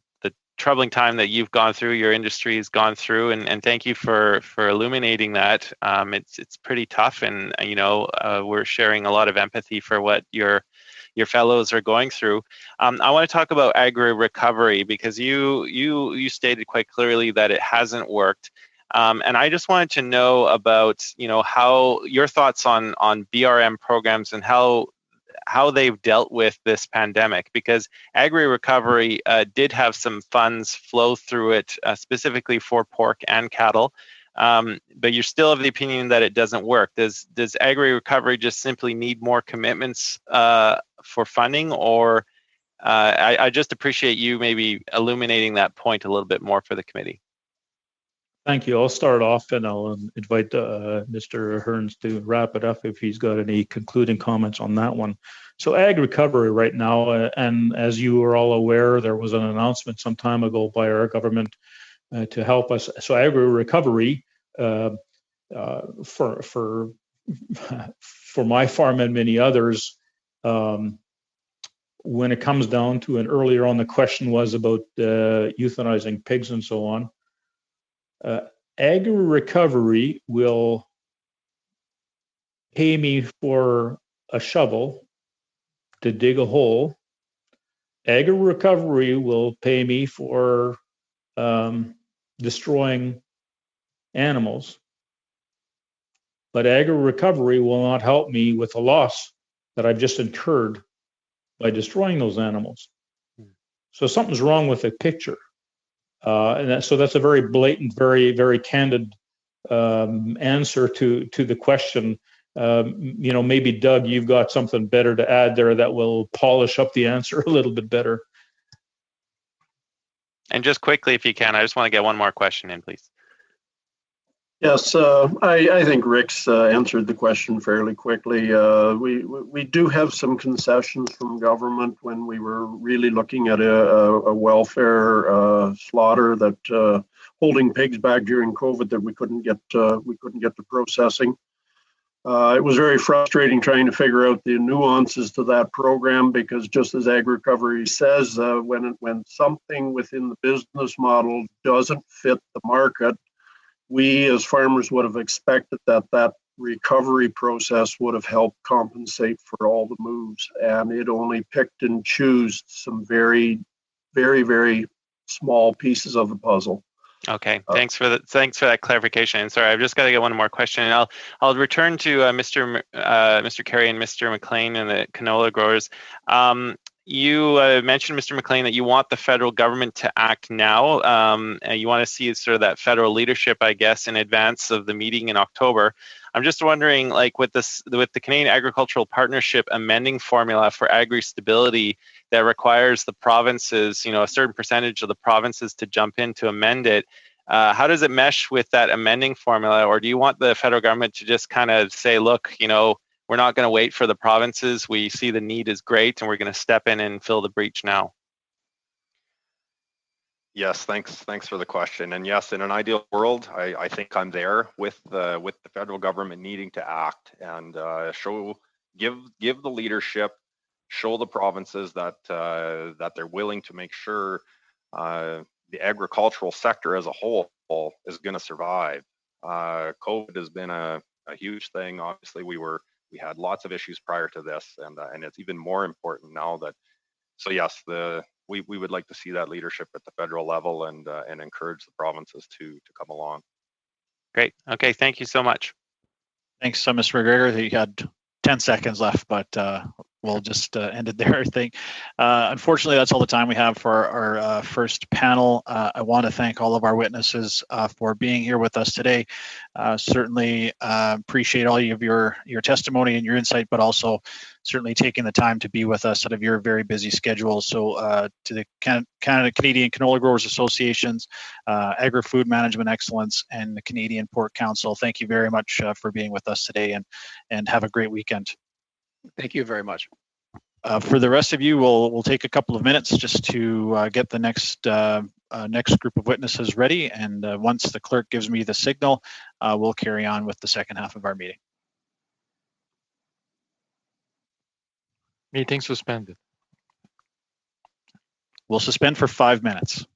troubling time that you've gone through, your industry has gone through, and thank you for illuminating that. It's pretty tough, and we're sharing a lot of empathy for what your fellows are going through. I want to talk about agri-recovery because you stated quite clearly that it hasn't worked. And I just wanted to know about, how your thoughts on BRM programs and how they've dealt with this pandemic, because Agri-Recovery did have some funds flow through it specifically for pork and cattle, but you're still of the opinion that it doesn't work. Does Agri-Recovery just simply need more commitments for funding, or I just appreciate you maybe illuminating that point a little bit more for the committee. Thank you. I'll start off and I'll invite Mr. Hearns to wrap it up if he's got any concluding comments on that one. So Agri-Recovery right now, and as you are all aware, there was an announcement some time ago by our government to help us. So Agri-Recovery for my farm and many others, when it comes down to, and earlier on the question was about euthanizing pigs and so on, Agri-Recovery will pay me for a shovel to dig a hole. Agri-Recovery will pay me for destroying animals. But Agri-Recovery will not help me with the loss that I've just incurred by destroying those animals. So something's wrong with the picture. So that's a very blatant, very, very candid answer to the question. Maybe Doug, you've got something better to add there that will polish up the answer a little bit better. And just quickly, if you can, I just want to get one more question in, please. Yes, I think Rick's answered the question fairly quickly. We do have some concessions from government when we were really looking at a welfare slaughter that holding pigs back during COVID that we couldn't get to processing. It was very frustrating trying to figure out the nuances to that program because just as Agri-Recovery says, when something within the business model doesn't fit the market, we as farmers would have expected that recovery process would have helped compensate for all the moves, and it only picked and chose some very, very, very small pieces of the puzzle. Okay, thanks for that clarification. And sorry, I've just got to get one more question, and I'll return to Mr. Carey and Mr. McLean and the canola growers. You mentioned, Mr. McLean, that you want the federal government to act now, and you want to see sort of that federal leadership, I guess, in advance of the meeting in October. I'm just wondering, like with the Canadian Agricultural Partnership amending formula for agri-stability that requires the provinces, a certain percentage of the provinces to jump in to amend it, how does it mesh with that amending formula? Or do you want the federal government to just kind of say, look, we're not going to wait for the provinces. We see the need is great, and we're going to step in and fill the breach now. Yes, thanks for the question. And yes, in an ideal world, I think I'm there with the federal government needing to act and give the leadership, show the provinces that they're willing to make sure the agricultural sector as a whole is going to survive. COVID has been a huge thing. Obviously, we had lots of issues prior to this, and it's even more important now that. So yes, we would like to see that leadership at the federal level and encourage the provinces to come along. Great. Okay. Thank you so much. Thanks, Mr. McGregor. You had 10 seconds left, but we'll just end it there, I think. Unfortunately, that's all the time we have for our first panel. I want to thank all of our witnesses for being here with us today. Certainly appreciate all of your testimony and your insight, but also certainly taking the time to be with us out of your very busy schedule. So to the Canadian Canola Growers Associations, Agri-Food Management Excellence, and the Canadian Pork Council, thank you very much for being with us today, and have a great weekend. Thank you very much. For the rest of you, we'll take a couple of minutes just to get the next group of witnesses ready, and once the clerk gives me the signal, we'll carry on with the second half of our meeting. Meeting suspended. We'll suspend for 5 minutes.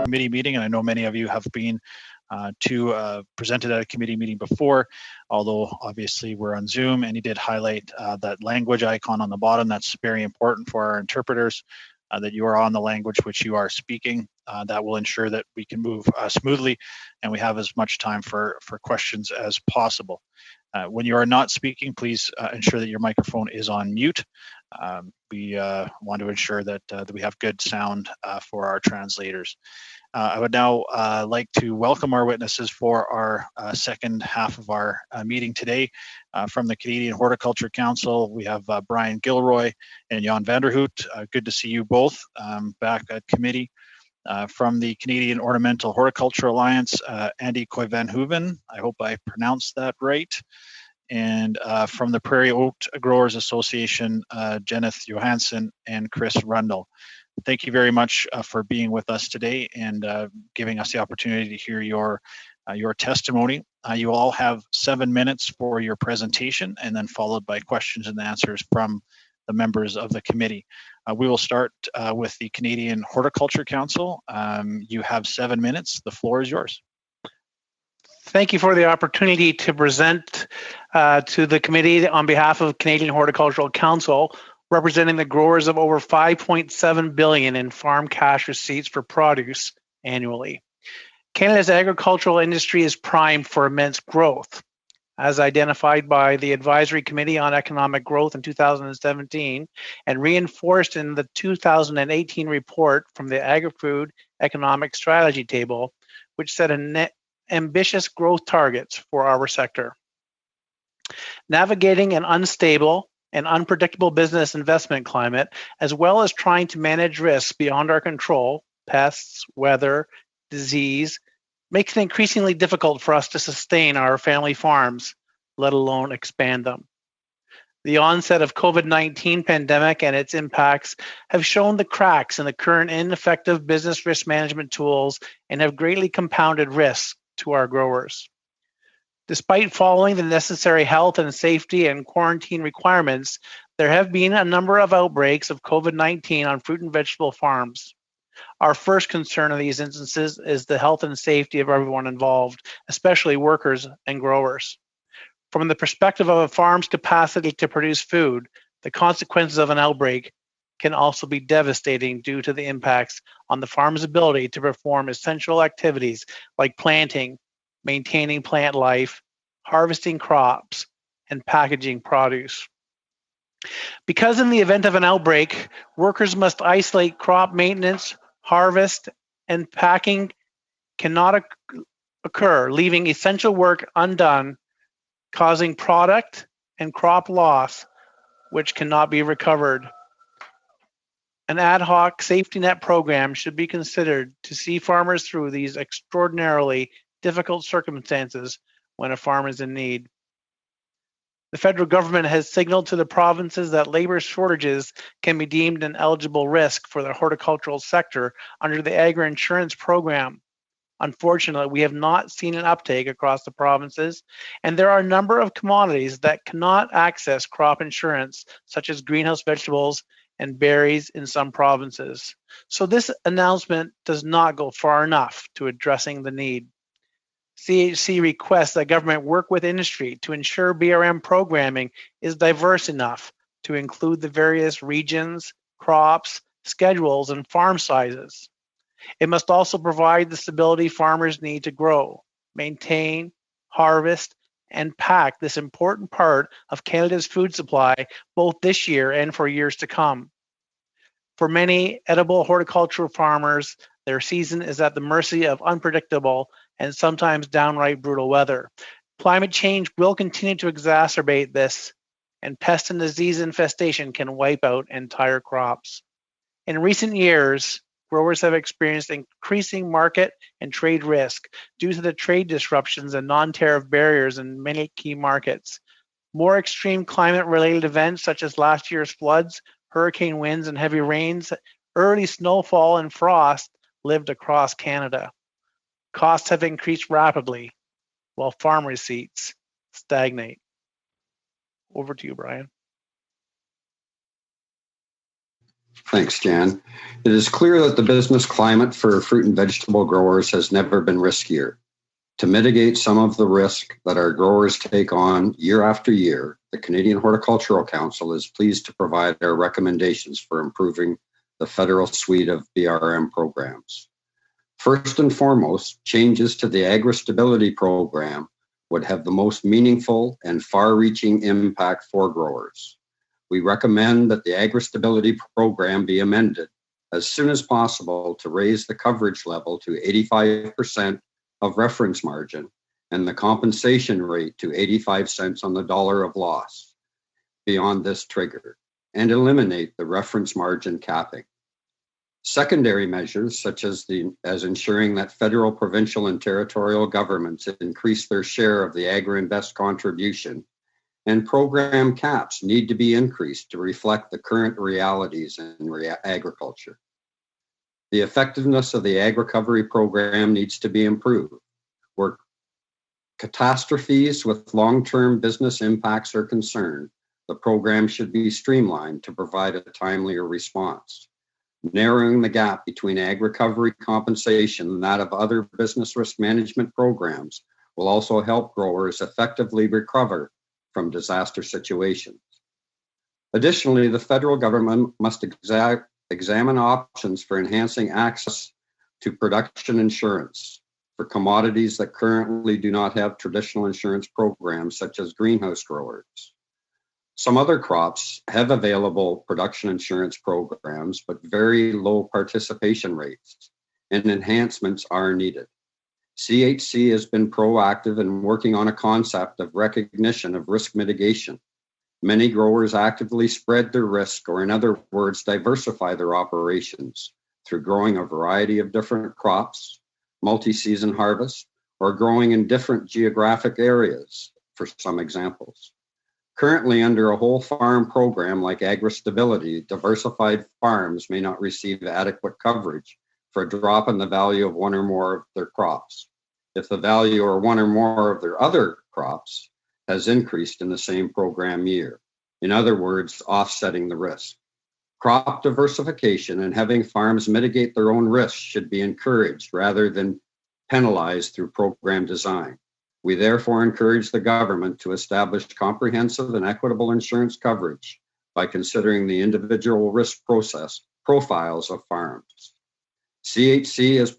committee meeting, and I know many of you have been presented at a committee meeting before, although obviously we're on Zoom, and he did highlight that language icon on the bottom. That's very important for our interpreters, that you are on the language which you are speaking. That will ensure that we can move smoothly and we have as much time for questions as possible. When you are not speaking, please ensure that your microphone is on mute. We want to ensure that we have good sound for our translators. I would now like to welcome our witnesses for our second half of our meeting today. From the Canadian Horticulture Council, we have Brian Gilroy and Jan Vanderhoot. Good to see you both back at committee. From the Canadian Ornamental Horticulture Alliance, Andy Koivenhoven, I hope I pronounced that right. And from the Prairie Oak Growers Association, Jenneth Johansson and Chris Rundle. Thank you very much for being with us today and giving us the opportunity to hear your testimony. You all have 7 minutes for your presentation, and then followed by questions and answers from the members of the committee. We will start with the Canadian Horticulture Council. You have 7 minutes. The floor is yours. Thank you for the opportunity to present to the committee on behalf of Canadian Horticultural Council, representing the growers of over $5.7 billion in farm cash receipts for produce annually. Canada's agricultural industry is primed for immense growth. As identified by the Advisory Committee on Economic Growth in 2017 and reinforced in the 2018 report from the Agri-Food Economic Strategy Table, which set ambitious growth targets for our sector. Navigating an unstable and unpredictable business investment climate, as well as trying to manage risks beyond our control, pests, weather, disease, makes it increasingly difficult for us to sustain our family farms, let alone expand them. The onset of COVID-19 pandemic and its impacts have shown the cracks in the current ineffective business risk management tools and have greatly compounded risks to our growers. Despite following the necessary health and safety and quarantine requirements, there have been a number of outbreaks of COVID-19 on fruit and vegetable farms. Our first concern in these instances is the health and safety of everyone involved, especially workers and growers. From the perspective of a farm's capacity to produce food, the consequences of an outbreak can also be devastating due to the impacts on the farm's ability to perform essential activities like planting, maintaining plant life, harvesting crops, and packaging produce. Because in the event of an outbreak, workers must isolate crop maintenance, harvest, and packing cannot occur, leaving essential work undone, causing product and crop loss, which cannot be recovered. An ad hoc safety net program should be considered to see farmers through these extraordinarily difficult circumstances when a farm is in need. The federal government has signaled to the provinces that labor shortages can be deemed an eligible risk for the horticultural sector under the agri-insurance program. Unfortunately, we have not seen an uptake across the provinces, and there are a number of commodities that cannot access crop insurance, such as greenhouse vegetables and berries in some provinces. So this announcement does not go far enough to addressing the need. CHC requests that government work with industry to ensure BRM programming is diverse enough to include the various regions, crops, schedules, and farm sizes. It must also provide the stability farmers need to grow, maintain, harvest, and pack this important part of Canada's food supply both this year and for years to come. For many edible horticultural farmers, their season is at the mercy of unpredictable and sometimes downright brutal weather. Climate change will continue to exacerbate this, and pest and disease infestation can wipe out entire crops. In recent years, growers have experienced increasing market and trade risk due to the trade disruptions and non-tariff barriers in many key markets. More extreme climate-related events such as last year's floods, hurricane winds and heavy rains, early snowfall and frost lived across Canada. Costs have increased rapidly while farm receipts stagnate. Over to you, Brian. Thanks, Jan. It is clear that the business climate for fruit and vegetable growers has never been riskier. To mitigate some of the risk that our growers take on year after year, the Canadian Horticultural Council is pleased to provide our recommendations for improving the federal suite of BRM programs. First and foremost, changes to the Agri-Stability Program would have the most meaningful and far-reaching impact for growers. We recommend that the Agri-Stability Program be amended as soon as possible to raise the coverage level to 85% of reference margin and the compensation rate to 85 cents on the dollar of loss beyond this trigger, and eliminate the reference margin capping. Secondary measures, such as ensuring that federal, provincial, and territorial governments increase their share of the Agri-Invest contribution, and program caps need to be increased to reflect the current realities in agriculture. The effectiveness of the Agri-Recovery Program needs to be improved. Where catastrophes with long-term business impacts are concerned, the program should be streamlined to provide a timelier response. Narrowing the gap between Agri-Recovery compensation and that of other business risk management programs will also help growers effectively recover from disaster situations. Additionally, the federal government must examine options for enhancing access to production insurance for commodities that currently do not have traditional insurance programs, such as greenhouse growers. Some other crops have available production insurance programs, but very low participation rates, and enhancements are needed. CHC has been proactive in working on a concept of recognition of risk mitigation. Many growers actively spread their risk, or in other words, diversify their operations through growing a variety of different crops, multi-season harvest, or growing in different geographic areas, for some examples. Currently, under a whole farm program like Agri-Stability, diversified farms may not receive adequate coverage for a drop in the value of one or more of their crops, if the value or one or more of their other crops has increased in the same program year. In other words, offsetting the risk. Crop diversification and having farms mitigate their own risks should be encouraged rather than penalized through program design. We therefore encourage the government to establish comprehensive and equitable insurance coverage by considering the individual risk profiles of farms. CHC has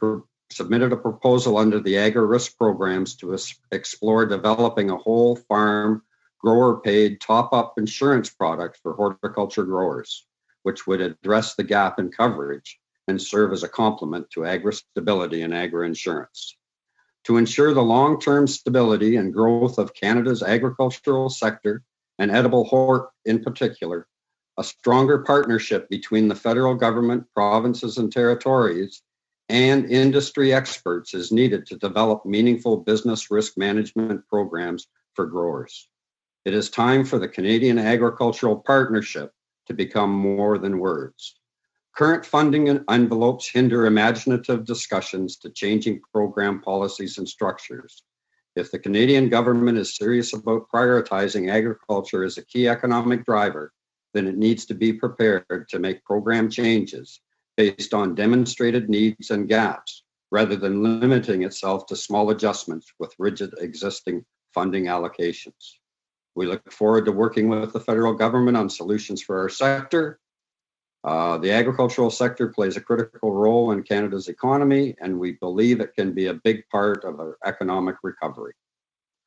submitted a proposal under the agri-risk programs to explore developing a whole farm grower-paid top-up insurance product for horticulture growers, which would address the gap in coverage and serve as a complement to agri-stability and agri-insurance. To ensure the long-term stability and growth of Canada's agricultural sector and edible hort in particular, a stronger partnership between the federal government, provinces, and territories and industry experts is needed to develop meaningful business risk management programs for growers. It is time for the Canadian Agricultural Partnership to become more than words. Current funding envelopes hinder imaginative discussions to changing program policies and structures. If the Canadian government is serious about prioritizing agriculture as a key economic driver, then it needs to be prepared to make program changes based on demonstrated needs and gaps, rather than limiting itself to small adjustments with rigid existing funding allocations. We look forward to working with the federal government on solutions for our sector. The agricultural sector plays a critical role in Canada's economy, and we believe it can be a big part of our economic recovery.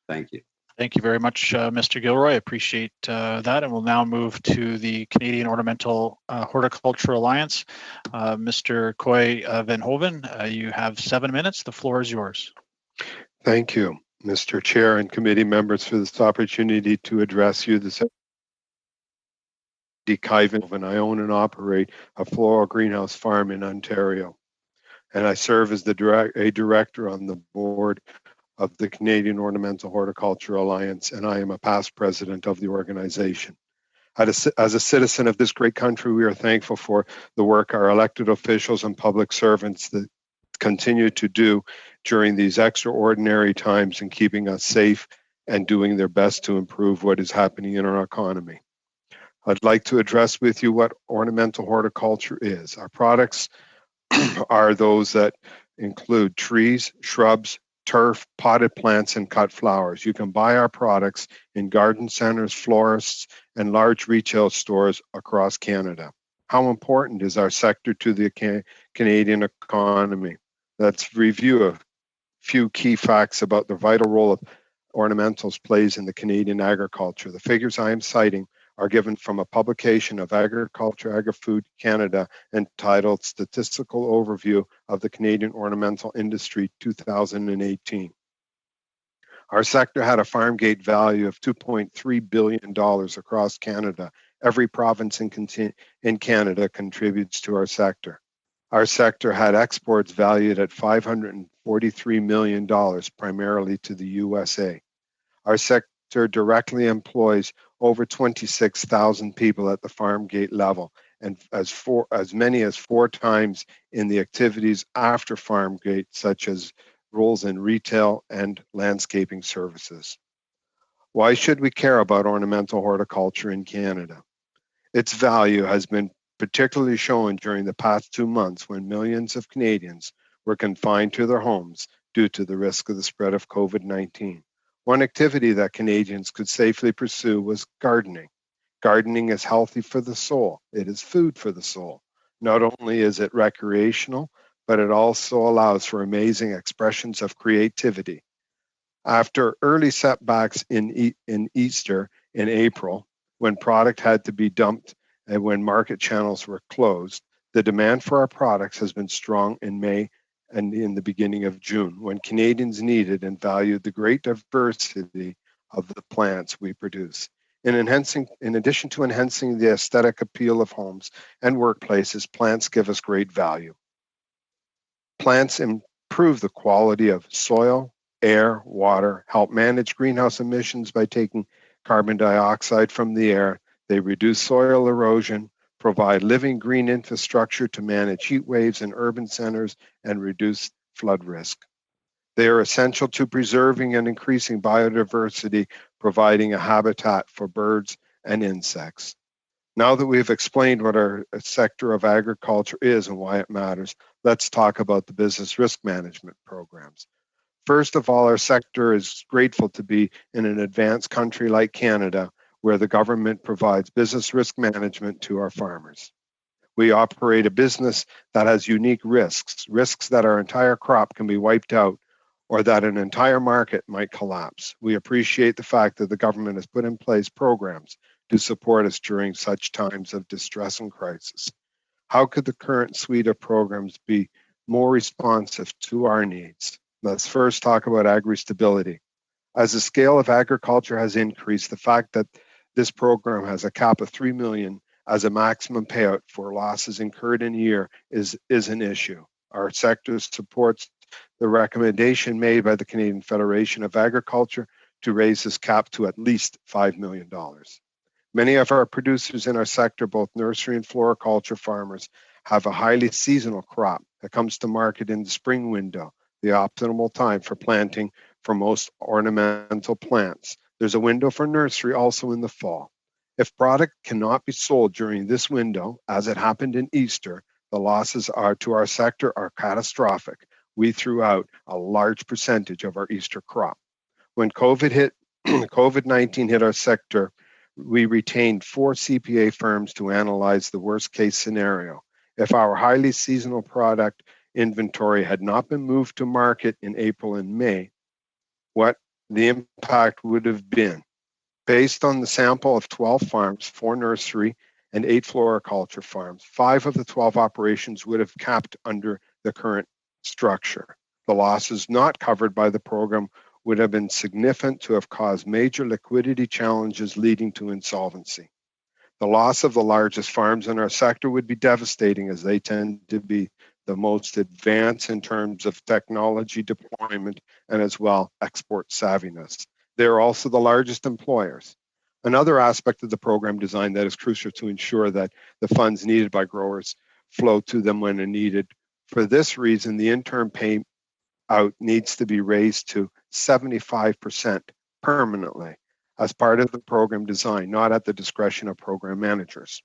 Thank you. Thank you very much, Mr. Gilroy. I appreciate that. And we'll now move to the Canadian Ornamental Horticulture Alliance. Mr. Coy Van Hoven, you have 7 minutes. The floor is yours. Thank you, Mr. Chair and committee members, for this opportunity to address you this and I own and operate a floral greenhouse farm in Ontario, and I serve as a director on the board of the Canadian Ornamental Horticulture Alliance, and I am a past president of the organization. As a citizen of this great country, we are thankful for the work our elected officials and public servants that continue to do during these extraordinary times in keeping us safe and doing their best to improve what is happening in our economy. I'd like to address with you what ornamental horticulture is. Our products are those that include trees, shrubs, turf, potted plants, and cut flowers. You can buy our products in garden centers, florists, and large retail stores across Canada. How important is our sector to the Canadian economy? Let's review a few key facts about the vital role of ornamentals plays in the Canadian agriculture. The figures I am citing are given from a publication of Agriculture, Agri-Food Canada entitled Statistical Overview of the Canadian Ornamental Industry 2018. Our sector had a farm gate value of $2.3 billion across Canada. Every province in Canada contributes to our sector. Our sector had exports valued at $543 million, primarily to the USA. Our sector directly employs over 26,000 people at the farm gate level, and as many as 4 times in the activities after farm gate, such as roles in retail and landscaping services. Why should we care about ornamental horticulture in Canada? Its value has been particularly shown during the past 2 months when millions of Canadians were confined to their homes due to the risk of the spread of COVID-19. One activity that Canadians could safely pursue was gardening. Gardening is healthy for the soul. It is food for the soul. Not only is it recreational, but it also allows for amazing expressions of creativity. After early setbacks in Easter in April, when product had to be dumped and when market channels were closed, the demand for our products has been strong in May and in the beginning of June, when Canadians needed and valued the great diversity of the plants we produce. In addition to enhancing the aesthetic appeal of homes and workplaces, plants give us great value. Plants improve the quality of soil, air, water, help manage greenhouse emissions by taking carbon dioxide from the air. They reduce soil erosion, provide living green infrastructure to manage heat waves in urban centers and reduce flood risk. They are essential to preserving and increasing biodiversity, providing a habitat for birds and insects. Now that we've explained what our sector of agriculture is and why it matters, let's talk about the business risk management programs. First of all, our sector is grateful to be in an advanced country like Canada, where the government provides business risk management to our farmers. We operate a business that has unique risks that our entire crop can be wiped out or that an entire market might collapse. We appreciate the fact that the government has put in place programs to support us during such times of distress and crisis. How could the current suite of programs be more responsive to our needs? Let's first talk about agri-stability. As the scale of agriculture has increased, the fact that this program has a cap of $3 million as a maximum payout for losses incurred in a year is an issue. Our sector supports the recommendation made by the Canadian Federation of Agriculture to raise this cap to at least $5 million. Many of our producers in our sector, both nursery and floriculture farmers, have a highly seasonal crop that comes to market in the spring window, the optimal time for planting for most ornamental plants. There's a window for nursery also in the fall. If product cannot be sold during this window, as it happened in Easter, the losses to our sector are catastrophic. We threw out a large percentage of our Easter crop. When COVID-19 hit our sector, we retained 4 CPA firms to analyze the worst case scenario. If our highly seasonal product inventory had not been moved to market in April and May, what the impact would have been. Based on the sample of 12 farms, 4 nursery and 8 floriculture farms, 5 of the 12 operations would have capped under the current structure. The losses not covered by the program would have been significant to have caused major liquidity challenges leading to insolvency. The loss of the largest farms in our sector would be devastating, as they tend to be the most advanced in terms of technology deployment and as well export savviness. They are also the largest employers. Another aspect of the program design that is crucial to ensure that the funds needed by growers flow to them when they're needed. For this reason, the interim payout needs to be raised to 75% permanently. as part of the program design, not at the discretion of program managers.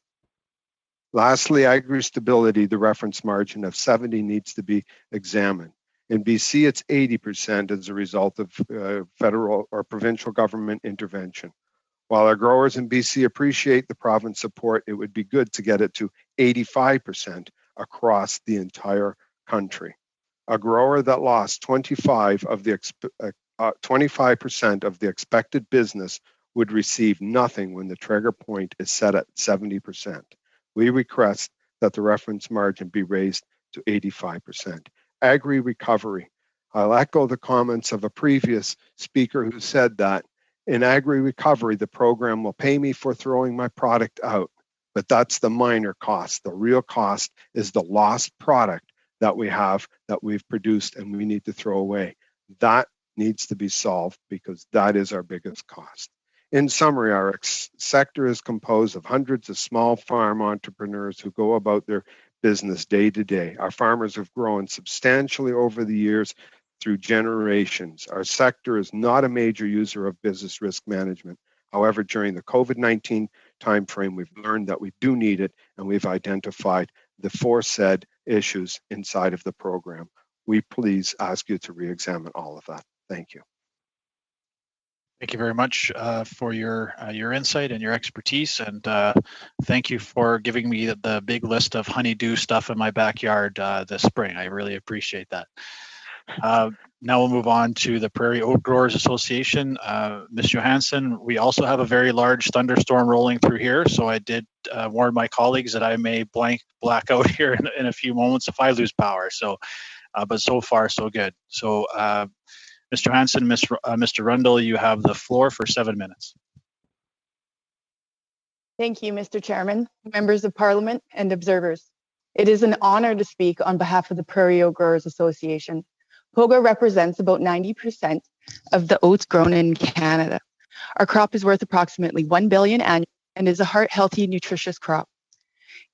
Lastly, agri-stability, the reference margin of 70 needs to be examined. In BC, it's 80% as a result of federal or provincial government intervention. While our growers in BC appreciate the province support, it would be good to get it to 85% across the entire country. A grower that lost 25% of the expected business would receive nothing when the trigger point is set at 70%. We request that the reference margin be raised to 85%. Agri-recovery. I'll echo the comments of a previous speaker who said that in agri-recovery, the program will pay me for throwing my product out, but that's the minor cost. The real cost is the lost product that we have, that we've produced, and we need to throw away. That needs to be solved because that is our biggest cost. In summary, our sector is composed of hundreds of small farm entrepreneurs who go about their business day to day. Our farmers have grown substantially over the years through generations. Our sector is not a major user of business risk management. However, during the COVID-19 timeframe, we've learned that we do need it, and we've identified the aforesaid issues inside of the program. We please ask you to re-examine all of that. Thank you. Thank you very much for your insight and your expertise, and thank you for giving me the big list of honeydew stuff in my backyard this spring. I really appreciate that. Now we'll move on to the Prairie Oak Growers Association. Ms. Johansson, we also have a very large thunderstorm rolling through here, so I did warn my colleagues that I may black out here in a few moments if I lose power. So, but so far so good. So, Ms. Johansson, Mr. Rundle, you have the floor for 7 minutes. Thank you, Mr. Chairman, members of Parliament, and observers. It is an honor to speak on behalf of the Prairie Oak Growers Association. POGA represents about 90% of the oats grown in Canada. Our crop is worth approximately $1 billion annually and is a heart-healthy, nutritious crop.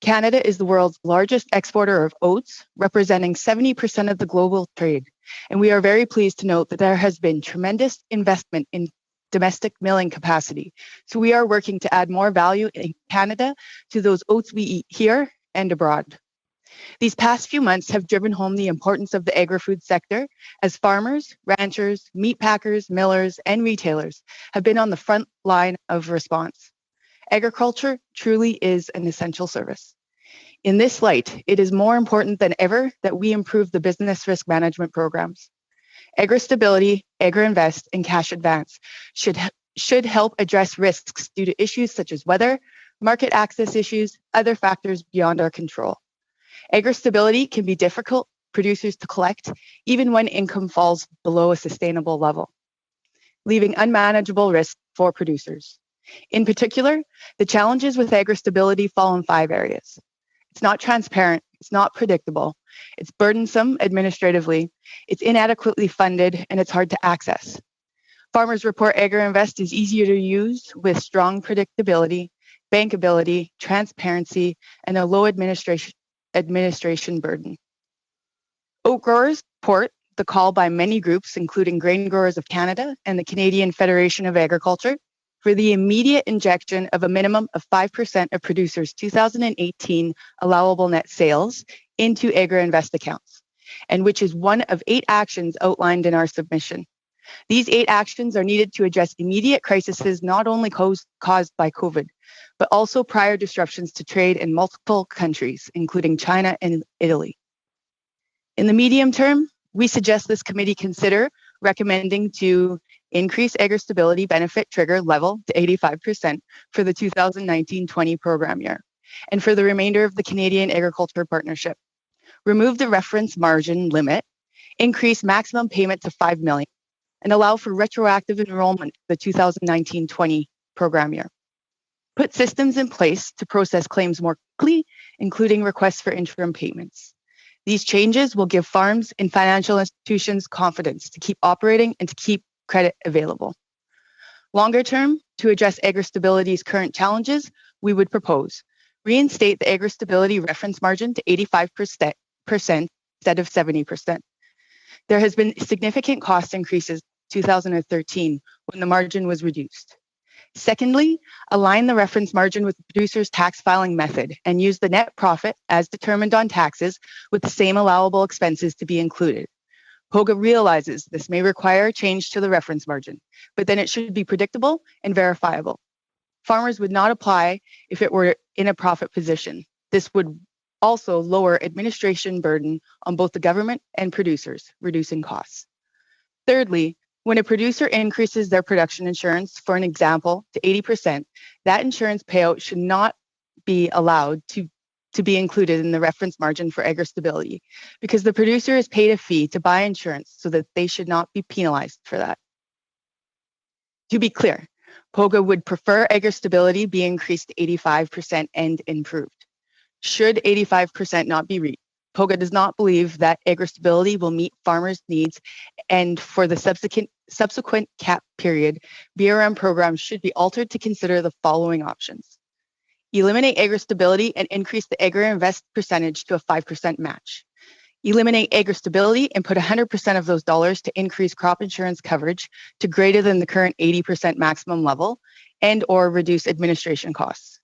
Canada is the world's largest exporter of oats, representing 70% of the global trade. And we are very pleased to note that there has been tremendous investment in domestic milling capacity. So we are working to add more value in Canada to those oats we eat here and abroad. These past few months have driven home the importance of the agri-food sector as farmers, ranchers, meat packers, millers, and retailers have been on the front line of response. Agriculture truly is an essential service. In this light, it is more important than ever that we improve the business risk management programs. Agri-stability, Agri-invest, and cash advance should help address risks due to issues such as weather, market access issues, other factors beyond our control. Agri-stability can be difficult for producers to collect even when income falls below a sustainable level, leaving unmanageable risk for producers. In particular, the challenges with agri-stability fall in 5 areas. It's not transparent, it's not predictable, it's burdensome administratively, it's inadequately funded, and it's hard to access. Farmers report Agri-invest is easier to use with strong predictability, bankability, transparency, and a low administration burden. Oat growers support the call by many groups, including Grain Growers of Canada and the Canadian Federation of Agriculture, for the immediate injection of a minimum of 5% of producers' 2018 allowable net sales into Agri-invest accounts, and which is one of 8 actions outlined in our submission. These 8 actions are needed to address immediate crises not only caused by COVID, but also prior disruptions to trade in multiple countries, including China and Italy. In the medium term, we suggest this committee consider recommending to increase agri-stability benefit trigger level to 85% for the 2019-20 program year, and for the remainder of the Canadian Agriculture Partnership. Remove the reference margin limit, increase maximum payment to $5 million, and allow for retroactive enrollment for the 2019-20 program year. Put systems in place to process claims more quickly, including requests for interim payments. These changes will give farms and financial institutions confidence to keep operating and to keep credit available. Longer term, to address agri-stability's current challenges, we would propose reinstate the agri-stability reference margin to 85% instead of 70%. There has been significant cost increases in 2013 when the margin was reduced. Secondly, align the reference margin with the producer's tax filing method and use the net profit as determined on taxes with the same allowable expenses to be included. POGA realizes this may require a change to the reference margin, but then it should be predictable and verifiable. Farmers would not apply if it were in a profit position. This would also lower administration burden on both the government and producers, reducing costs. Thirdly, when a producer increases their production insurance, for an example, to 80%, that insurance payout should not be allowed to be included in the reference margin for agri-stability because the producer is paid a fee to buy insurance so that they should not be penalized for that. To be clear, POGA would prefer agri-stability be increased to 85% and improved. Should 85% not be reached, POGA does not believe that agri-stability will meet farmers' needs, and for the subsequent cap period, BRM programs should be altered to consider the following options. Eliminate agri-stability and increase the agri-invest percentage to a 5% match. Eliminate agri-stability and put 100% of those dollars to increase crop insurance coverage to greater than the current 80% maximum level and or reduce administration costs.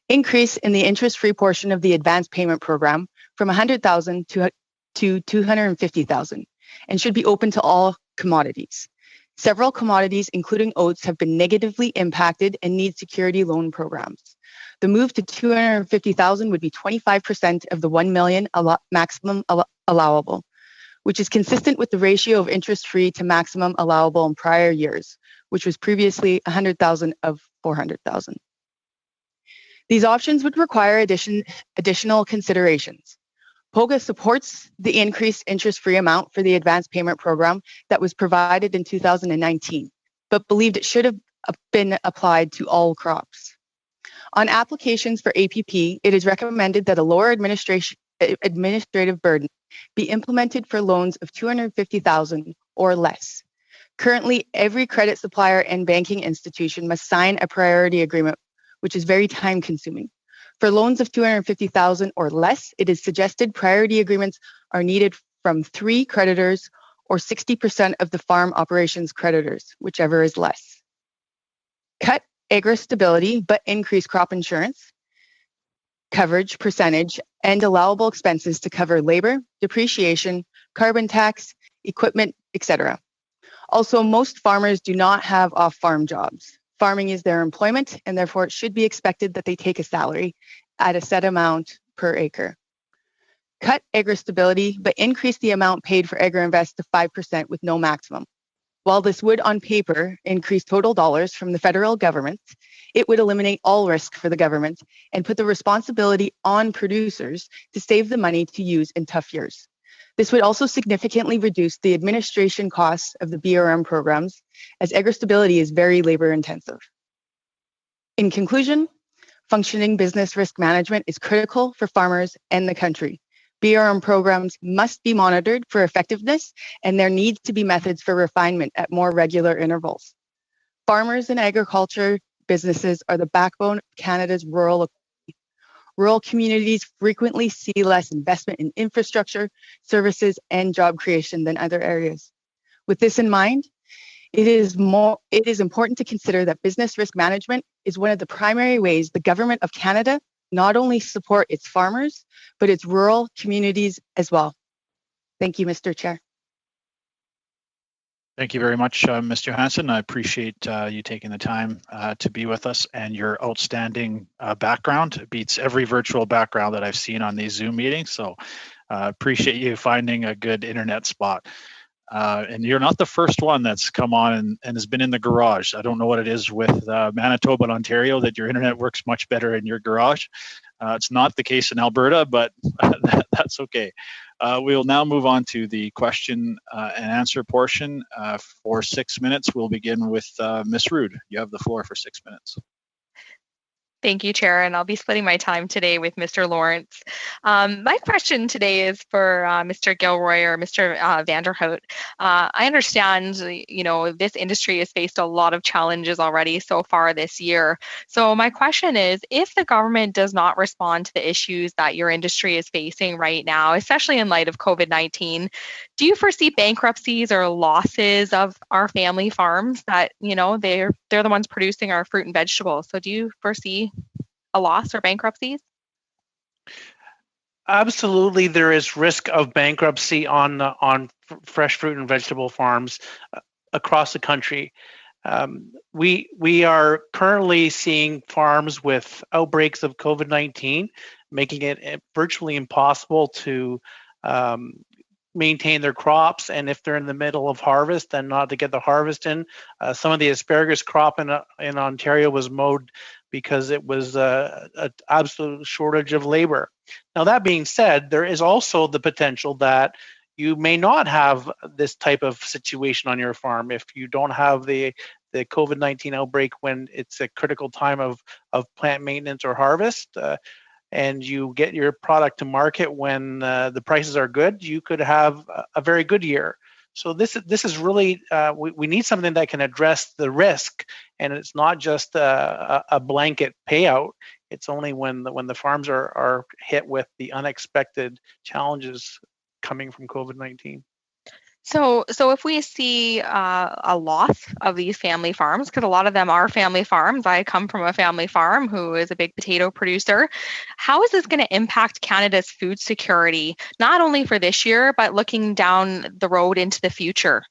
Increase in the interest-free portion of the advance payment program from $100,000 to $250,000 and should be open to all commodities. Several commodities, including oats, have been negatively impacted and need security loan programs. The move to $250,000 would be 25% of the $1 million maximum allowable, which is consistent with the ratio of interest-free to maximum allowable in prior years, which was previously $100,000 of $400,000. These options would require additional considerations. POGA supports the increased interest-free amount for the advance payment program that was provided in 2019, but believed it should have been applied to all crops. On applications for APP, it is recommended that a lower administrative burden be implemented for loans of $250,000 or less. Currently, every credit supplier and banking institution must sign a priority agreement, which is very time-consuming. For loans of $250,000 or less, it is suggested priority agreements are needed from 3 creditors or 60% of the farm operations creditors, whichever is less. Cut agri-stability, but increase crop insurance coverage percentage and allowable expenses to cover labor, depreciation, carbon tax, equipment, etc. Also, most farmers do not have off-farm jobs. Farming is their employment, and therefore it should be expected that they take a salary at a set amount per acre. Cut agri-stability, but increase the amount paid for agri-invest to 5% with no maximum. While this would, on paper, increase total dollars from the federal government, it would eliminate all risk for the government and put the responsibility on producers to save the money to use in tough years. This would also significantly reduce the administration costs of the BRM programs, as agri-stability is very labor intensive. In conclusion, functioning business risk management is critical for farmers and the country. BRM programs must be monitored for effectiveness, and there needs to be methods for refinement at more regular intervals. Farmers and agriculture businesses are the backbone of Canada's rural economy. Rural communities frequently see less investment in infrastructure, services, and job creation than other areas. With this in mind, it is important to consider that business risk management is one of the primary ways the Government of Canada not only support its farmers, but its rural communities as well. Thank you, Mr. Chair. Thank you very much, Ms. Johansson. I appreciate you taking the time to be with us, and your outstanding background. It beats every virtual background that I've seen on these Zoom meetings, so appreciate you finding a good internet spot. And you're not the first one that's come on and has been in the garage. I don't know what it is with Manitoba and Ontario that your internet works much better in your garage. It's not the case in Alberta, but that's okay. We'll now move on to the question and answer portion. For 6 minutes, we'll begin with Ms. Rood. You have the floor for 6 minutes. Thank you, Chair, and I'll be splitting my time today with Mr. Lawrence. My question today is for Mr. Gilroy or Mr. Vanderhout. I understand, this industry has faced a lot of challenges already so far this year. So my question is, if the government does not respond to the issues that your industry is facing right now, especially in light of COVID-19, do you foresee bankruptcies or losses of our family farms that, they're the ones producing our fruit and vegetables? So do you foresee a loss or bankruptcies? Absolutely, there is risk of bankruptcy on fresh fruit and vegetable farms across the country. We are currently seeing farms with outbreaks of COVID-19, making it virtually impossible to maintain their crops, and if they're in the middle of harvest, then not to get the harvest in. Some of the asparagus crop in Ontario was mowed because it was an absolute shortage of labor. Now, that being said, there is also the potential that you may not have this type of situation on your farm if you don't have the COVID-19 outbreak when it's a critical time of plant maintenance or harvest. And you get your product to market when the prices are good, you could have a very good year. So this is really, we need something that can address the risk, and it's not just a blanket payout. It's only when the farms are hit with the unexpected challenges coming from COVID-19. So if we see a loss of these family farms, because a lot of them are family farms, I come from a family farm who is a big potato producer, how is this going to impact Canada's food security, not only for this year, but looking down the road into the future?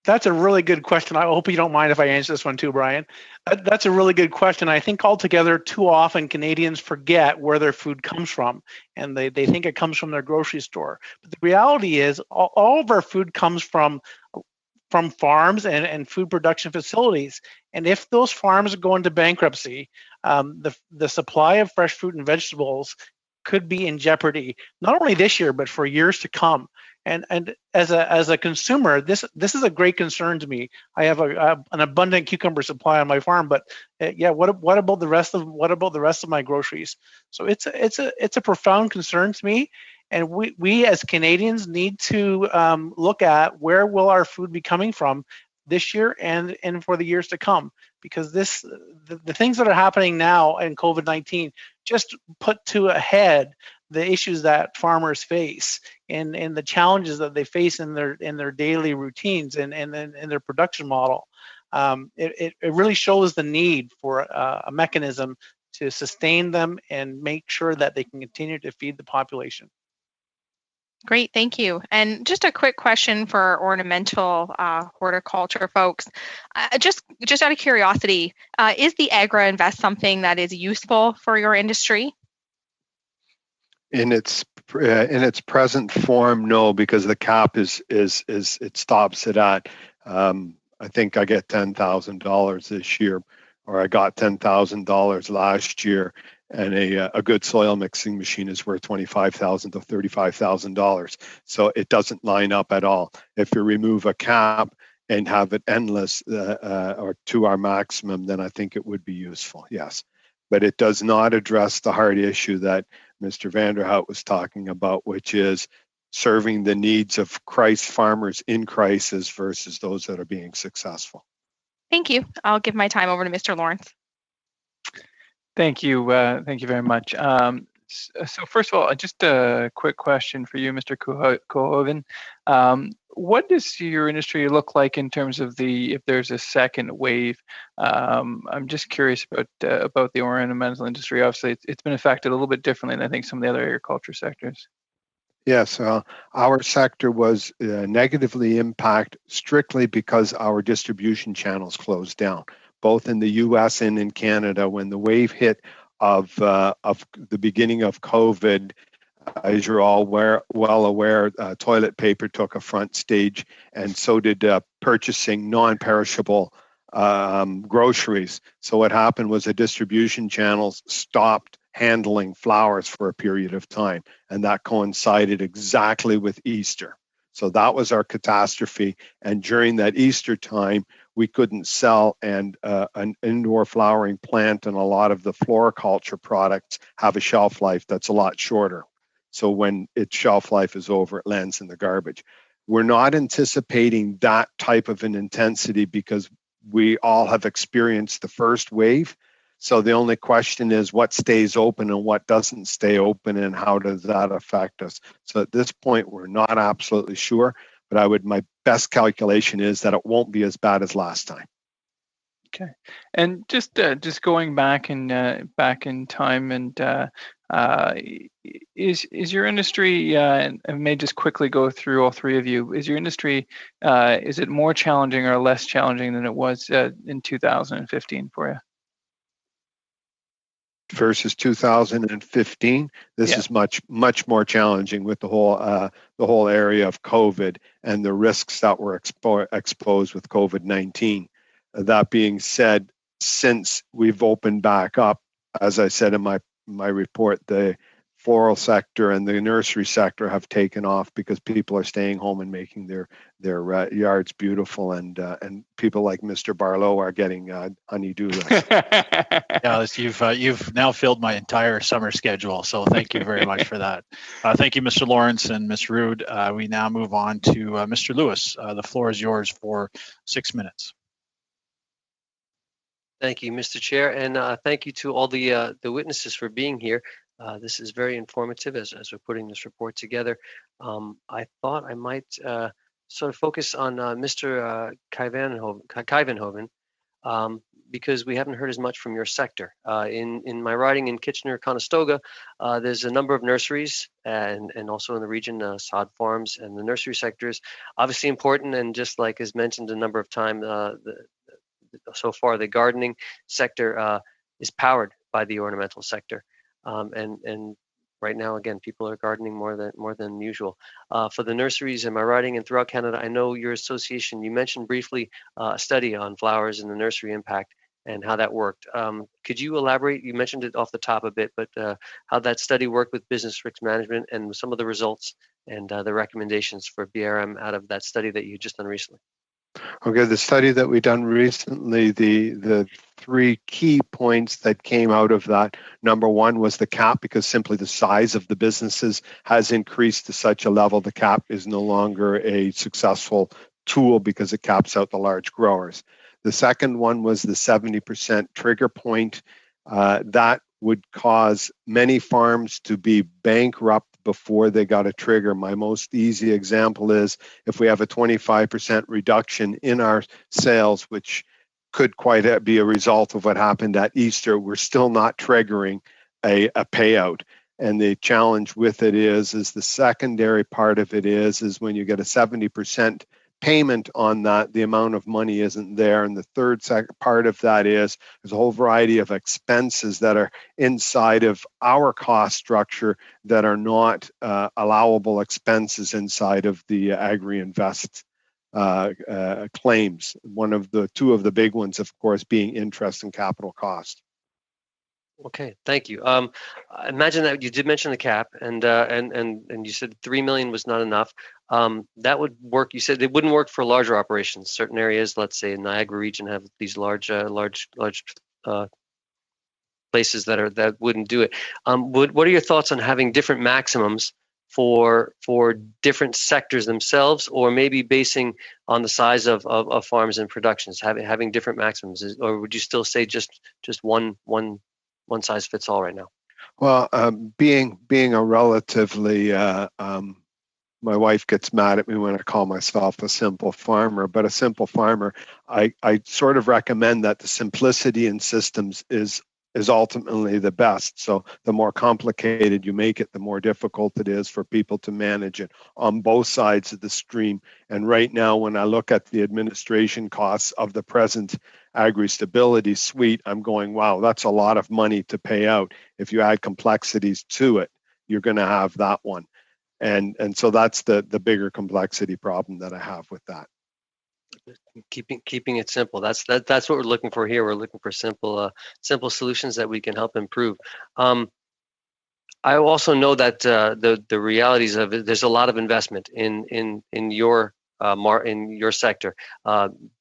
That's a really good question. I hope you don't mind if I answer this one too, Brian. That's a really good question. I think altogether, too often Canadians forget where their food comes from, and they think it comes from their grocery store. But the reality is all of our food comes from farms and food production facilities. And if those farms go into bankruptcy, the supply of fresh fruit and vegetables could be in jeopardy, not only this year, but for years to come. And as a consumer, this is a great concern to me. I have an abundant cucumber supply on my farm, but what about the rest of my groceries? So it's a profound concern to me, and we as Canadians need to look at where will our food be coming from this year and for the years to come, because the things that are happening now in COVID-19 just put to a head the issues that farmers face and the challenges that they face in their daily routines and in their production model. It really shows the need for a mechanism to sustain them and make sure that they can continue to feed the population. Great, thank you. And just a quick question for ornamental horticulture folks. Just out of curiosity, is the Agri-Invest something that is useful for your industry? In its present form, no, because the cap is it stops it at I think I get $10,000 this year, or I got $10,000 last year, and a good soil mixing machine is worth $25,000 to $35,000. So it doesn't line up at all. If you remove a cap and have it endless or to our maximum, then I think it would be useful, yes. But it does not address the hard issue that Mr. Vanderhout was talking about, which is serving the needs of farmers in crisis versus those that are being successful. Thank you. I'll give my time over to Mr. Lawrence. Thank you. Thank you very much. So first of all, just a quick question for you, Mr. Kohoven. What does your industry look like in terms of if there's a second wave? I'm just curious about the ornamental industry. Obviously, it's been affected a little bit differently than I think some of the other agriculture sectors. Yes, our sector was negatively impacted strictly because our distribution channels closed down, both in the U.S. and in Canada. When the wave hit of the beginning of COVID, as you're all well aware, toilet paper took a front stage, and so did purchasing non-perishable groceries. So what happened was the distribution channels stopped handling flowers for a period of time, and that coincided exactly with Easter. So that was our catastrophe. And during that Easter time, we couldn't sell, and an indoor flowering plant and a lot of the floriculture products have a shelf life that's a lot shorter. So when its shelf life is over, it lands in the garbage. We're not anticipating that type of an intensity because we all have experienced the first wave. So the only question is what stays open and what doesn't stay open, and how does that affect us? So at this point, we're not absolutely sure, but my best calculation is that it won't be as bad as last time. Okay, and just going back in time, and is your industry? And I may just quickly go through all three of you. Is your industry? Is it more challenging or less challenging than it was in 2015 for you? Versus 2015, this is much more challenging with the whole area of COVID and the risks that were exposed with COVID-19. That being said, since we've opened back up, as I said in my report, the floral sector and the nursery sector have taken off because people are staying home and making their yards beautiful, and people like Mr. Barlow are getting honey-do lists. Yeah, you've now filled my entire summer schedule, so thank you very much for that. Thank you, Mr. Lawrence and Ms. Rood. We now move on to Mr. Lewis. The floor is yours for 6 minutes. Thank you, Mr. Chair, and thank you to all the witnesses for being here. This is very informative as we're putting this report together. I thought I might sort of focus on Mr. Kuyvenhoven, because we haven't heard as much from your sector. In my riding in Kitchener-Conestoga, there's a number of nurseries, and also in the region, sod farms, and the nursery sector is obviously important, and just like is mentioned a number of times, so far the gardening sector is powered by the ornamental sector. And right now, again, people are gardening more than usual. For the nurseries in my riding and throughout Canada, I know your association, you mentioned briefly a study on flowers and the nursery impact and how that worked. Could you elaborate? You mentioned it off the top a bit, but how that study worked with business risk management and some of the results and the recommendations for BRM out of that study that you just done recently. Okay, the study that we done recently, the three key points that came out of that, number one was the cap, because simply the size of the businesses has increased to such a level the cap is no longer a successful tool because it caps out the large growers. The second one was the 70% trigger point. That would cause many farms to be bankrupt before they got a trigger. My most easy example is if we have a 25% reduction in our sales, which could quite be a result of what happened at Easter, we're still not triggering a payout. And the challenge with it is the secondary part of it is when you get a 70% payment on that, the amount of money isn't there. And the third part of that is there's a whole variety of expenses that are inside of our cost structure that are not allowable expenses inside of the Agri-Invest claims. Two of the big ones, of course, being interest and capital cost. Okay, thank you. I imagine that you did mention the cap, and you said 3 million was not enough. That would work. You said it wouldn't work for larger operations. Certain areas, let's say in the Niagara region, have these large places that wouldn't do it. What are your thoughts on having different maximums for different sectors themselves, or maybe basing on the size of farms and productions, having different maximums, or would you still say just one size fits all right now? Well, being a relatively, my wife gets mad at me when I call myself a simple farmer, but a simple farmer, I sort of recommend that the simplicity in systems is ultimately the best. So the more complicated you make it, the more difficult it is for people to manage it on both sides of the stream. And right now, when I look at the administration costs of the present Agri-Stability Suite, I'm going, wow, that's a lot of money to pay out. If you add complexities to it, you're going to have that one. And so that's the bigger complexity problem that I have with that. Keeping it simple. That's what we're looking for here. We're looking for simple solutions that we can help improve. I also know that the realities of it, there's a lot of investment in your in your sector.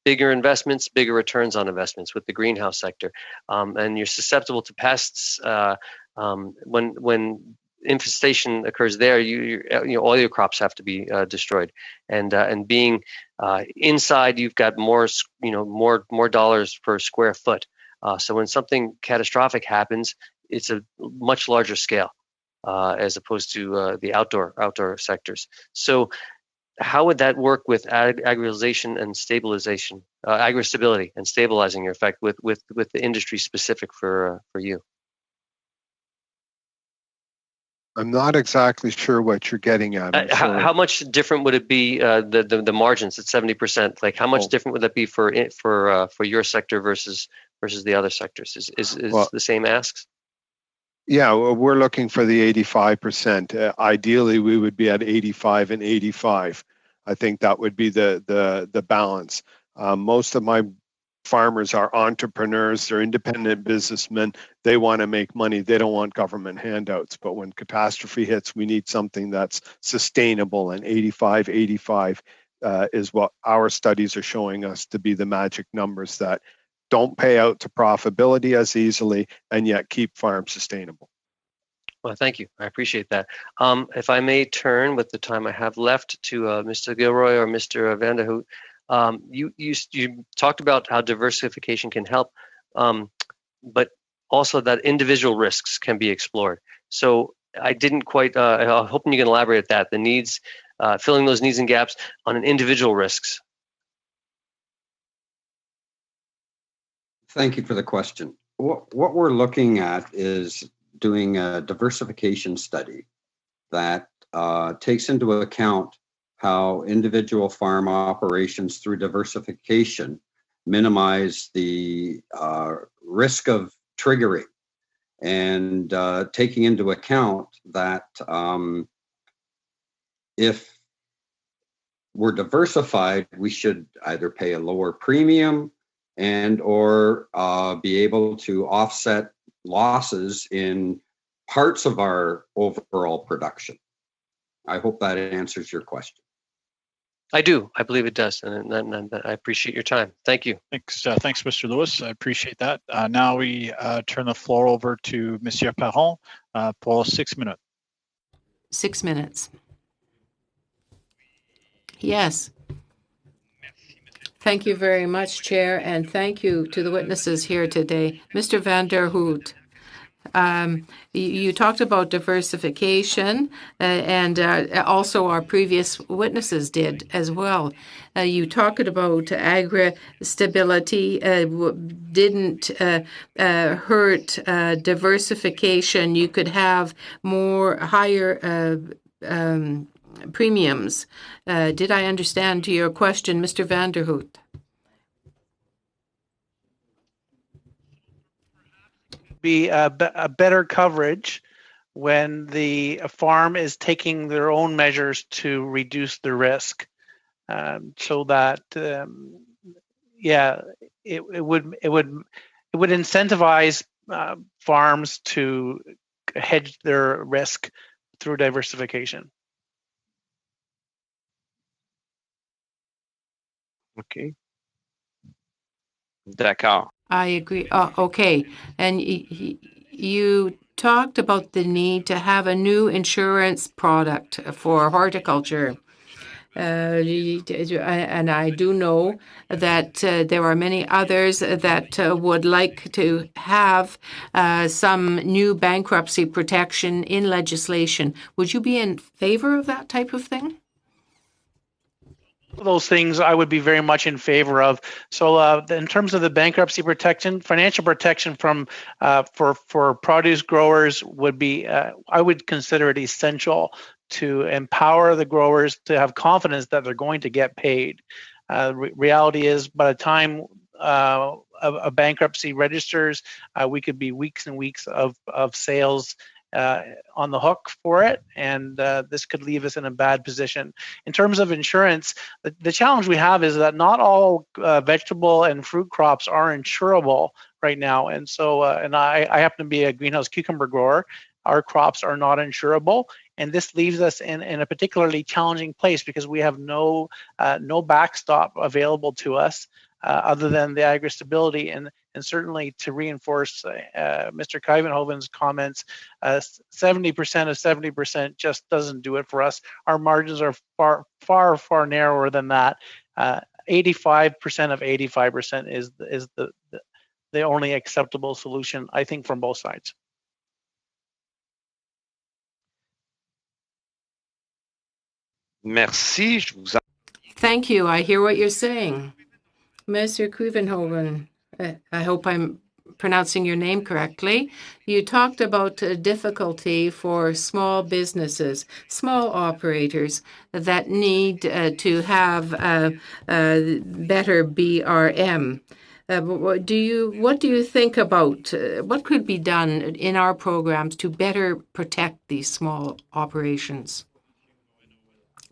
Bigger investments, bigger returns on investments with the greenhouse sector, and you're susceptible to pests. When infestation occurs there, you know, all your crops have to be destroyed, and being inside, you've got more, you know, more dollars per square foot. So when something catastrophic happens, it's a much larger scale as opposed to the outdoor sectors. So how would that work with agri-stabilization and stabilization, agri-stability and stabilizing your effect with the industry specific for you? I'm not exactly sure what you're getting at. How much different would it be, the margins at 70%? Like how much different would that be for your sector versus the other sectors? Is the same asks? Yeah, well, we're looking for the 85%. Ideally, we would be at 85 and 85. I think that would be the balance. Most of my farmers are entrepreneurs, they're independent businessmen. They want to make money. They don't want government handouts. But when catastrophe hits, we need something that's sustainable. And 85 is what our studies are showing us to be the magic numbers that don't pay out to profitability as easily and yet keep farms sustainable. Well, thank you. I appreciate that. If I may turn with the time I have left to Mr. Gilroy or Mr. Vanderhout. You talked about how diversification can help, but also that individual risks can be explored. So I didn't quite, I'm hoping you can elaborate that, the needs, filling those needs and gaps on an individual risks. Thank you for the question. What we're looking at is doing a diversification study that takes into account how individual farm operations through diversification minimize the risk of triggering, and taking into account that if we're diversified, we should either pay a lower premium and or be able to offset losses in parts of our overall production. I hope that answers your question. I do. I believe it does, and I appreciate your time. Thank you. Thanks, Mr. Lewis. I appreciate that. Now we turn the floor over to Monsieur Perron for 6 minutes. 6 minutes. Yes. Thank you very much, Chair, and thank you to the witnesses here today. Mr. Vanderhout, you talked about diversification, and also our previous witnesses did as well. You talked about agri-stability didn't hurt diversification. You could have higher premiums. Did I understand your question, Mr. Vanderhout? Be a better coverage when the farm is taking their own measures to reduce the risk, so that it would incentivize farms to hedge their risk through diversification. Okay. D'accord. I agree. Okay. And you talked about the need to have a new insurance product for horticulture. And I do know that there are many others that would like to have some new bankruptcy protection in legislation. Would you be in favor of that type of thing? Those things I would be very much in favor of. So in terms of the bankruptcy protection, financial protection from for produce growers would be, I would consider it essential to empower the growers to have confidence that they're going to get paid. Reality is, by the time a bankruptcy registers, we could be weeks and weeks of sales on the hook for it, and this could leave us in a bad position. In terms of insurance, the challenge we have is that not all vegetable and fruit crops are insurable right now, and so and I happen to be a greenhouse cucumber grower, our crops are not insurable. And this leaves us in a particularly challenging place because we have no backstop available to us other than the agri-stability. And certainly to reinforce Mr. Kuyvenhoven's comments, 70% of 70% just doesn't do it for us. Our margins are far narrower than that. 85% of 85% is the only acceptable solution, I think, from both sides. Merci. Thank you. I hear what you're saying. Monsieur Kuyvenhoven, I hope I'm pronouncing your name correctly. You talked about difficulty for small businesses, small operators that need to have better BRM. What do you think about what could be done in our programs to better protect these small operations?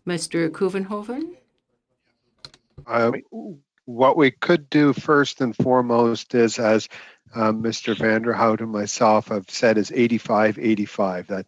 Mr. Kuyvenhoven? What we could do first and foremost is, as Mr. Vanderhout and myself have said, is 85-85.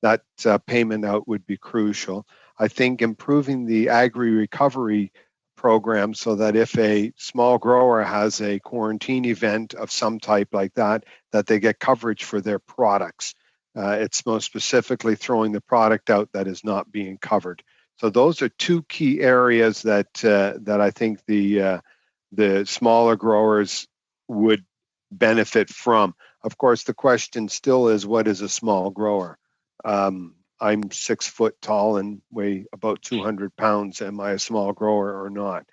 That payment out would be crucial. I think improving the agri-recovery program so that if a small grower has a quarantine event of some type like that they get coverage for their products. It's most specifically throwing the product out that is not being covered. So those are two key areas that I think the smaller growers would benefit from. Of course, the question still is, what is a small grower? I'm 6 foot tall and weigh about 200 pounds. Am I a small grower or not?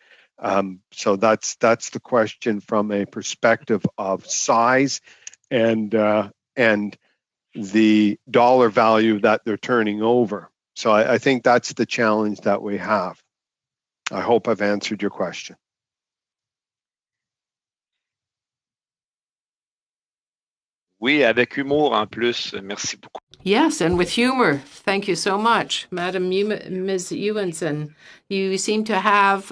So that's the question from a perspective of size and the dollar value that they're turning over. So I think that's the challenge that we have. I hope I've answered your question. Oui, avec humour en plus. Merci beaucoup. Yes, and with humor. Thank you so much, Ms. Ewenson. You seem to have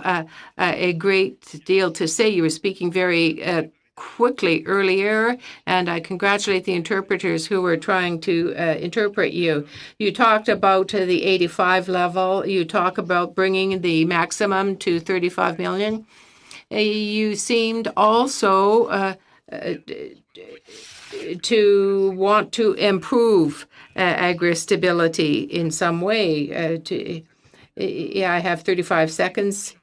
a great deal to say. You were speaking very quickly earlier, and I congratulate the interpreters who were trying to interpret you. You talked about the 85 level. You talk about bringing the maximum to 35 million. You seemed also to want to improve agri-stability in some way. I have 35 seconds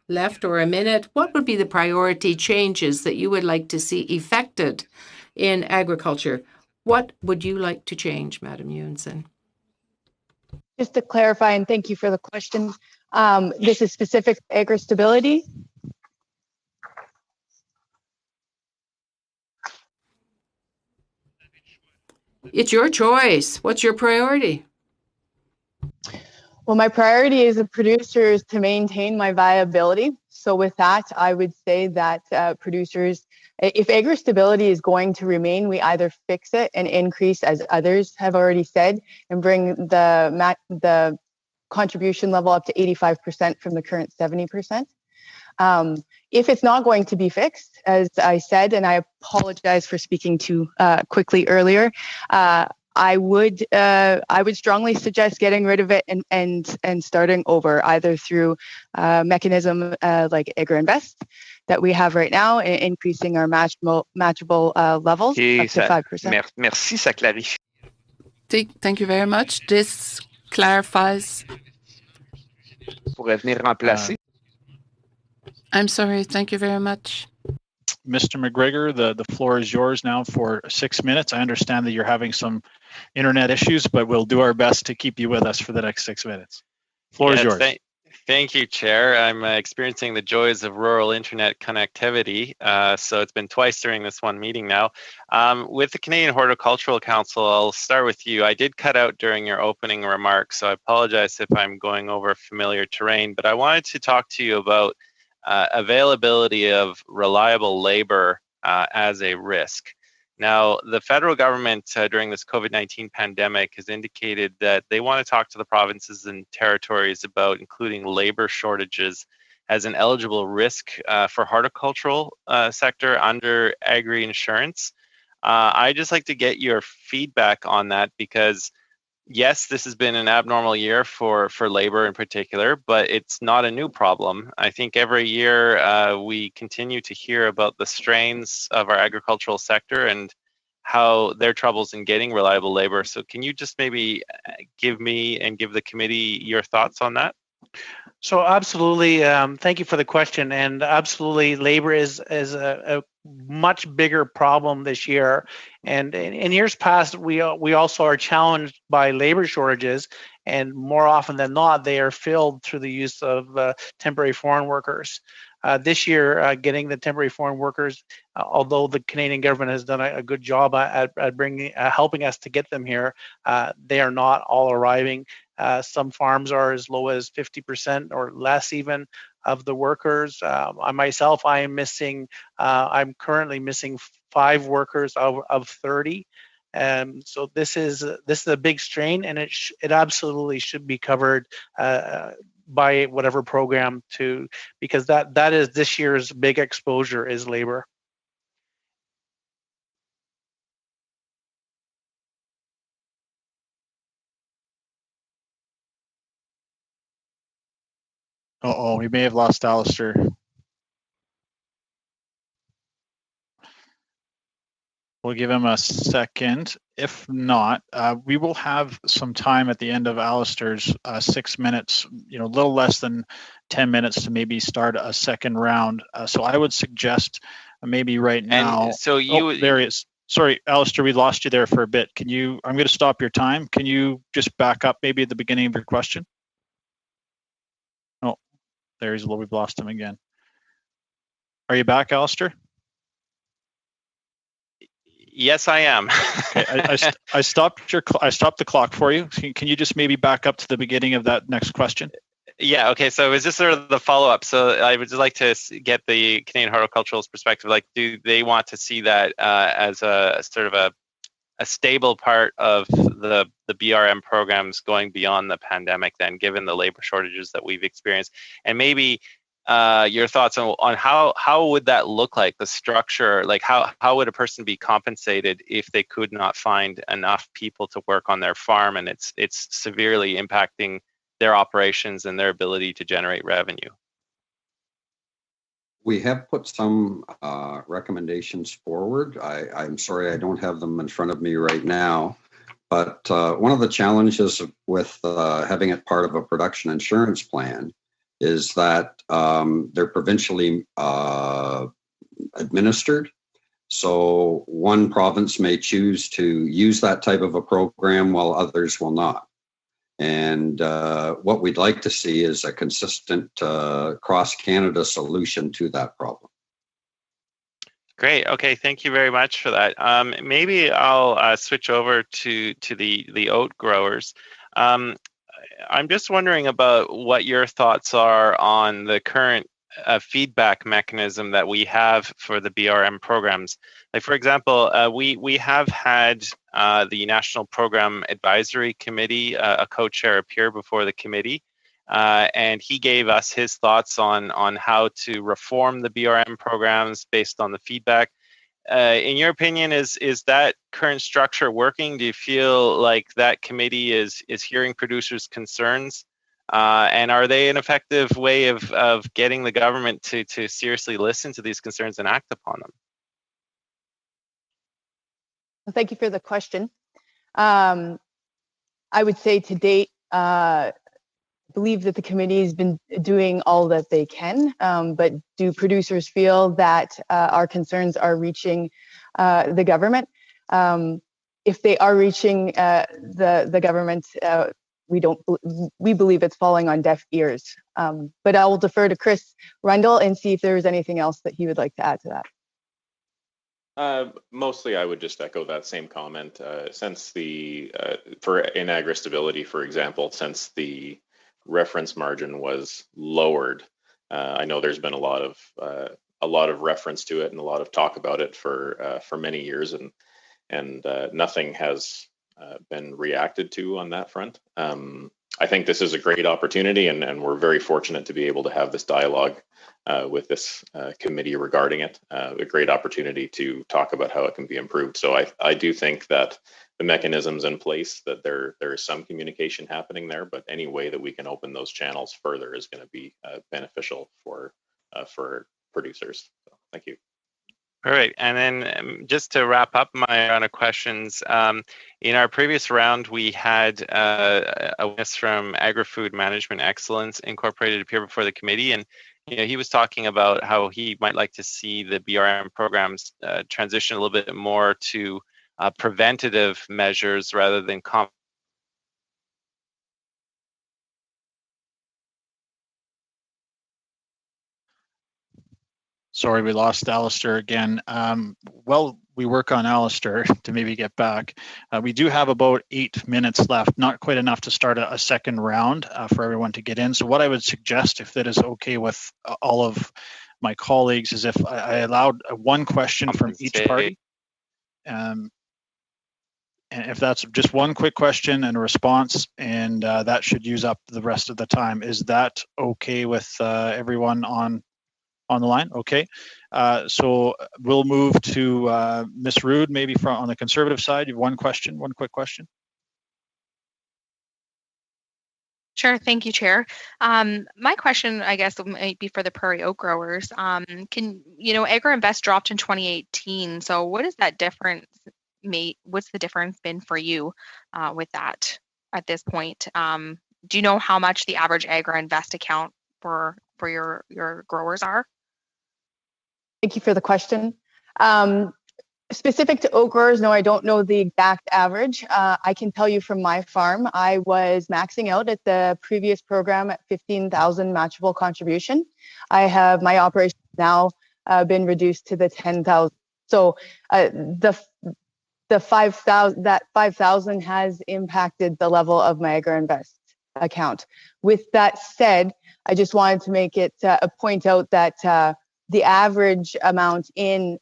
left or a minute. What would be the priority changes that you would like to see effected in agriculture? What would you like to change, Madam Ewenson? Just to clarify, and thank you for the question, this is specific to agri-stability. It's your choice. What's your priority? Well, my priority as a producer is to maintain my viability. So with that, I would say that producers, if agri-stability is going to remain, we either fix it and increase, as others have already said, and bring the contribution level up to 85% from the current 70%. If it's not going to be fixed, as I said, and I apologize for speaking too quickly earlier, I would strongly suggest getting rid of it and starting over, either through a mechanism like Agri-Invest that we have right now, and increasing our matchable levels up to 5%. Merci, ça clarifie. Thank you very much. This clarifies. Pourrait venir remplacer. I'm sorry. Thank you very much. Mr. McGregor, the floor is yours now for 6 minutes. I understand that you're having some internet issues, but we'll do our best to keep you with us for the next 6 minutes. Floor is yours. Thank you, Chair. I'm experiencing the joys of rural internet connectivity, so it's been twice during this one meeting now. With the Canadian Horticultural Council, I'll start with you. I did cut out during your opening remarks, so I apologize if I'm going over familiar terrain, but I wanted to talk to you about availability of reliable labor as a risk. Now, the federal government during this COVID-19 pandemic has indicated that they want to talk to the provinces and territories about including labor shortages as an eligible risk for horticultural sector under agri-insurance. I'd just like to get your feedback on that, because yes, this has been an abnormal year for labor in particular, but it's not a new problem. I think every year we continue to hear about the strains of our agricultural sector and how their troubles in getting reliable labor. So can you just maybe give me and give the committee your thoughts on that? So absolutely, thank you for the question. And absolutely, labor is a much bigger problem this year. And in years past, we also are challenged by labor shortages, and more often than not, they are filled through the use of temporary foreign workers. This year, getting the temporary foreign workers, although the Canadian government has done a good job at bringing, helping us to get them here, they are not all arriving. Some farms are as low as 50% or less even of the workers. I myself, I'm currently missing 5 workers of 30. So this is a big strain, and it absolutely should be covered by whatever program because that is this year's big exposure is labor. Uh-oh, we may have lost Alistair. We'll give him a second. If not, we will have some time at the end of Alistair's 6 minutes, a little less than 10 minutes to maybe start a second round. So I would suggest maybe right now. And so there he is. Sorry, Alistair, we lost you there for a bit. I'm going to stop your time. Can you just back up maybe at the beginning of your question? Oh, there he's. We've lost him again. Are you back, Alistair? Yes, I am. Okay, I stopped the clock for you. Can you just maybe back up to the beginning of that next question? Yeah. Okay. So is this sort of the follow-up? So I would just like to get the Canadian horticulturalist perspective. Like, do they want to see that as a sort of a stable part of the BRM programs going beyond the pandemic? Then, given the labor shortages that we've experienced, and maybe your thoughts on how would that look like, the structure, like how would a person be compensated if they could not find enough people to work on their farm, and it's severely impacting their operations and their ability to generate revenue? We have put some recommendations forward. I'm sorry I don't have them in front of me right now, but one of the challenges with having it part of a production insurance plan is that they're provincially administered. So one province may choose to use that type of a program while others will not. And what we'd like to see is a consistent cross-Canada solution to that problem. Great. Okay. Thank you very much for that. Maybe I'll switch over to the oat growers. I'm just wondering about what your thoughts are on the current feedback mechanism that we have for the BRM programs. Like, for example, we have had the National Program Advisory Committee, a co-chair appear before the committee, and he gave us his thoughts on how to reform the BRM programs based on the feedback. In your opinion, is that current structure working? Do you feel like that committee is hearing producers' concerns? And are they an effective way of getting the government to seriously listen to these concerns and act upon them? Well, thank you for the question. I would say to date, believe that the committee has been doing all that they can, but do producers feel that our concerns are reaching the government? If they are reaching the government, we believe it's falling on deaf ears. But I will defer to Chris Rundle and see if there is anything else that he would like to add to that. Mostly, I would just echo that same comment. Since for in agri-stability, for example, since the reference margin was lowered, I know there's been a lot of reference to it and a lot of talk about it for many years, and nothing has been reacted to on that front. I think this is a great opportunity, and we're very fortunate to be able to have this dialogue with this committee regarding it. A great opportunity to talk about how it can be improved. So I do think that the mechanisms in place, that there is some communication happening there, but any way that we can open those channels further is going to be beneficial for producers. So, thank you. All right, and then just to wrap up my round of questions, in our previous round, we had a witness from Agri-Food Management Excellence Incorporated appear before the committee, and he was talking about how he might like to see the BRM programs transition a little bit more to preventative measures rather than Sorry, we lost Alistair again. Well, we work on Alistair to maybe get back. We do have about 8 minutes left, not quite enough to start a second round for everyone to get in. So what I would suggest, if that is okay with all of my colleagues, is if I allowed one question from each party. And if that's just one quick question and a response, and that should use up the rest of the time. Is that okay with everyone on the line? Okay. So we'll move to Ms. Rood, maybe on the Conservative side. You have one quick question. Sure, thank you, Chair. My question, I guess, might be for the prairie oak growers. Agri-Invest dropped in 2018. So what is that difference? What's the difference been for you with that at this point? Do you know how much the average Agri-Invest account for your growers are? Thank you for the question. Specific to oak growers, no, I don't know the exact average. I can tell you from my farm, I was maxing out at the previous program at 15,000 matchable contribution. I have my operation now been reduced to the 10,000. So the 5,000, that 5,000 has impacted the level of my Agri-Invest account. With that said, I just wanted to make it point out that the average amount in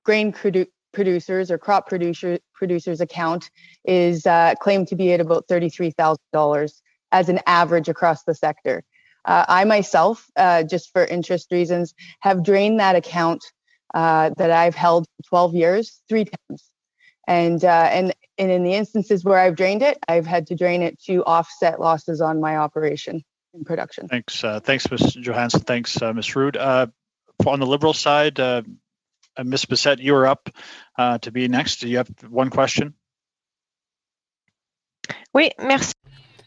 grain producers or crop producers account is claimed to be at about $33,000 as an average across the sector. I myself, just for interest reasons, have drained that account that I've held for 12 years 3 times. And in the instances where I've drained it, I've had to drain it to offset losses on my operation in production. Thanks, Ms. Johansson. Thanks, Ms. Rood. On the Liberal side, Ms. Bissett, you are up to be next. Do you have one question? Oui, merci.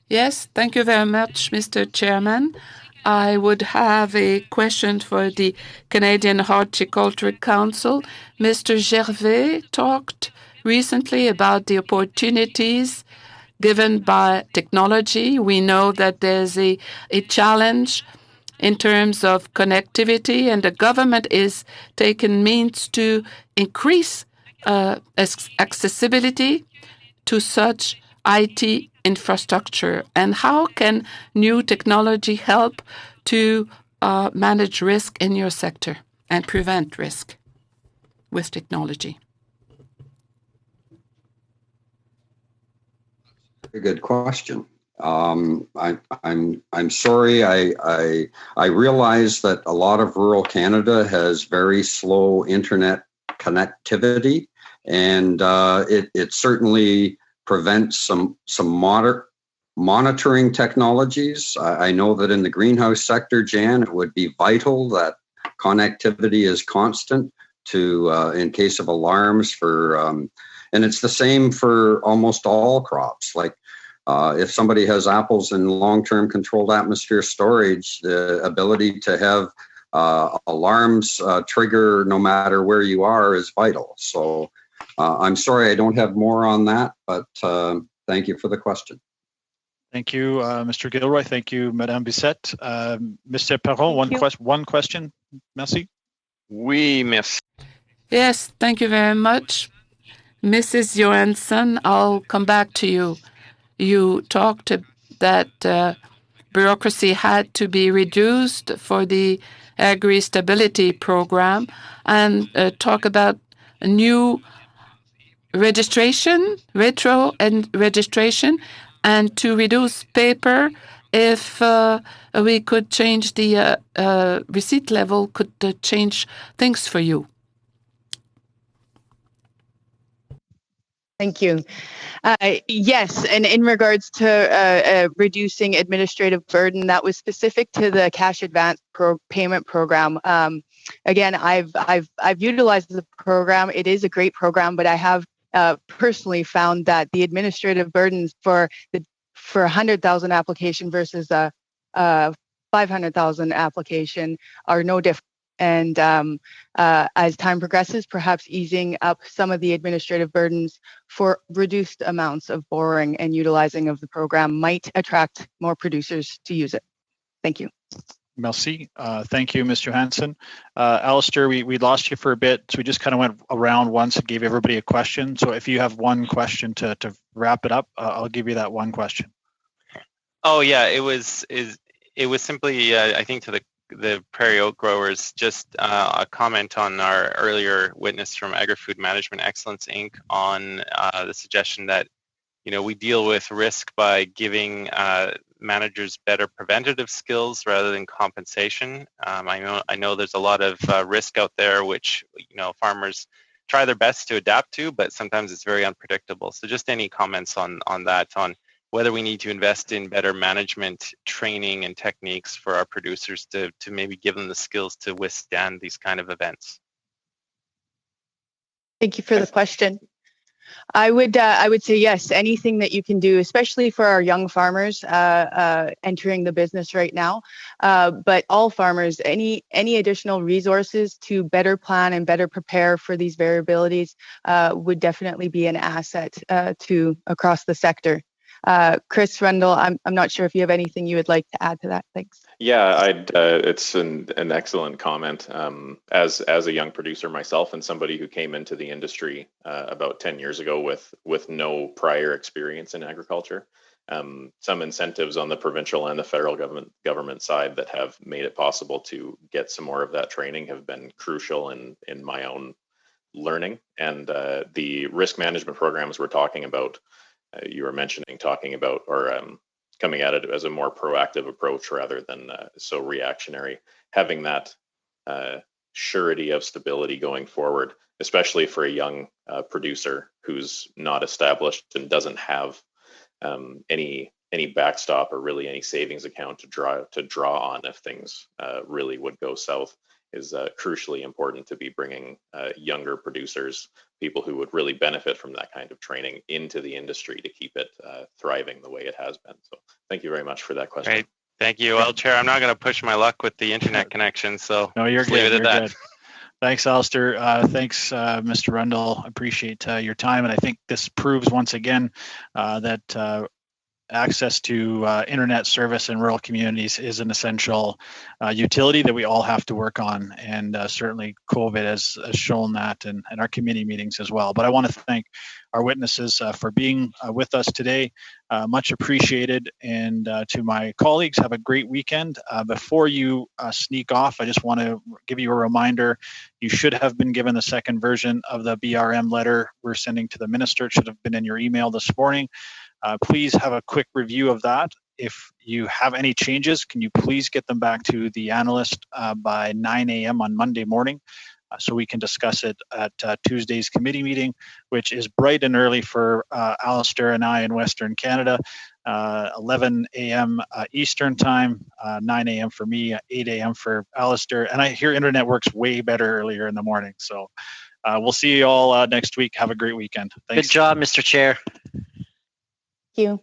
Yes, thank you very much, Mr. Chairman. I would have a question for the Canadian Horticultural Council. Mr. Gervais talked recently about the opportunities given by technology. We know that there's a challenge in terms of connectivity, and the government is taking means to increase accessibility to such IT infrastructure. And how can new technology help to manage risk in your sector and prevent risk with technology? A good question. I'm sorry. I realize that a lot of rural Canada has very slow internet connectivity, and it certainly prevents some monitoring technologies. I know that in the greenhouse sector, Jan, it would be vital that connectivity is constant to in case of alarms for, and it's the same for almost all crops. Like if somebody has apples in long-term controlled atmosphere storage, the ability to have alarms trigger no matter where you are is vital. So I'm sorry I don't have more on that, but thank you for the question. Thank you, Mr. Gilroy. Thank you, Madame Bissett. Mr. Perron, one question. Merci. Oui, merci. Yes, thank you very much. Mrs. Johansson, I'll come back to you. You talked that bureaucracy had to be reduced for the Agri-Stability Program and talk about a new registration, retro and registration, and to reduce paper if we could change the receipt level, could change things for you. Thank you. Yes, and in regards to reducing administrative burden, that was specific to the cash advance payment program. Again, I've utilized the program. It is a great program, but I have personally found that the administrative burdens for 100,000 application versus a 500,000 application are no different. And as time progresses, perhaps easing up some of the administrative burdens for reduced amounts of borrowing and utilizing of the program might attract more producers to use it. Thank you. Merci. Thank you, Mr. Hansen. Alistair, we lost you for a bit, so we just kind of went around once and gave everybody a question. So if you have one question to wrap it up, I'll give you that one question. Oh yeah, it was simply I think to the prairie oak growers, just a comment on our earlier witness from Agri-Food Management Excellence Inc. on the suggestion that we deal with risk by giving managers better preventative skills rather than compensation. I know there's a lot of risk out there which farmers try their best to adapt to, but sometimes it's very unpredictable. So just any comments on that, on whether we need to invest in better management training and techniques for our producers to maybe give them the skills to withstand these kind of events. Thank you for the question. I would say yes, anything that you can do, especially for our young farmers entering the business right now, but all farmers, any additional resources to better plan and better prepare for these variabilities would definitely be an asset to across the sector. Chris Rundle, I'm not sure if you have anything you would like to add to that. Thanks. Yeah, it's an excellent comment. As a young producer myself and somebody who came into the industry about 10 years ago with no prior experience in agriculture, some incentives on the provincial and the federal government side that have made it possible to get some more of that training have been crucial in my own learning. And the risk management programs we're talking about, you were mentioning talking about or coming at it as a more proactive approach rather than so reactionary, having that surety of stability going forward, especially for a young producer who's not established and doesn't have any backstop or really any savings account to draw on if things really would go south, is crucially important to be bringing younger producers, people who would really benefit from that kind of training, into the industry to keep it thriving the way it has been. So thank you very much for that question. Great. Thank you. Well, Chair, I'm not going to push my luck with the internet connection, so no, you're leave good. it at that. Good. Thanks, Alistair. Thanks, Mr. Rundle. Appreciate your time. And I think this proves once again that access to internet service in rural communities is an essential utility that we all have to work on. And certainly COVID has shown that in our committee meetings as well. But I want to thank our witnesses for being with us today. Much appreciated. And to my colleagues, have a great weekend. Before you sneak off, I just want to give you a reminder. You should have been given the second version of the BRM letter we're sending to the minister. It should have been in your email this morning. Please have a quick review of that. If you have any changes, can you please get them back to the analyst by 9 a.m. on Monday morning so we can discuss it at Tuesday's committee meeting, which is bright and early for Alistair and I in Western Canada, 11 a.m. Eastern time, 9 a.m. for me, 8 a.m. for Alistair. And I hear internet works way better earlier in the morning. So we'll see you all next week. Have a great weekend. Thanks. Good job, Mr. Chair. Thank you.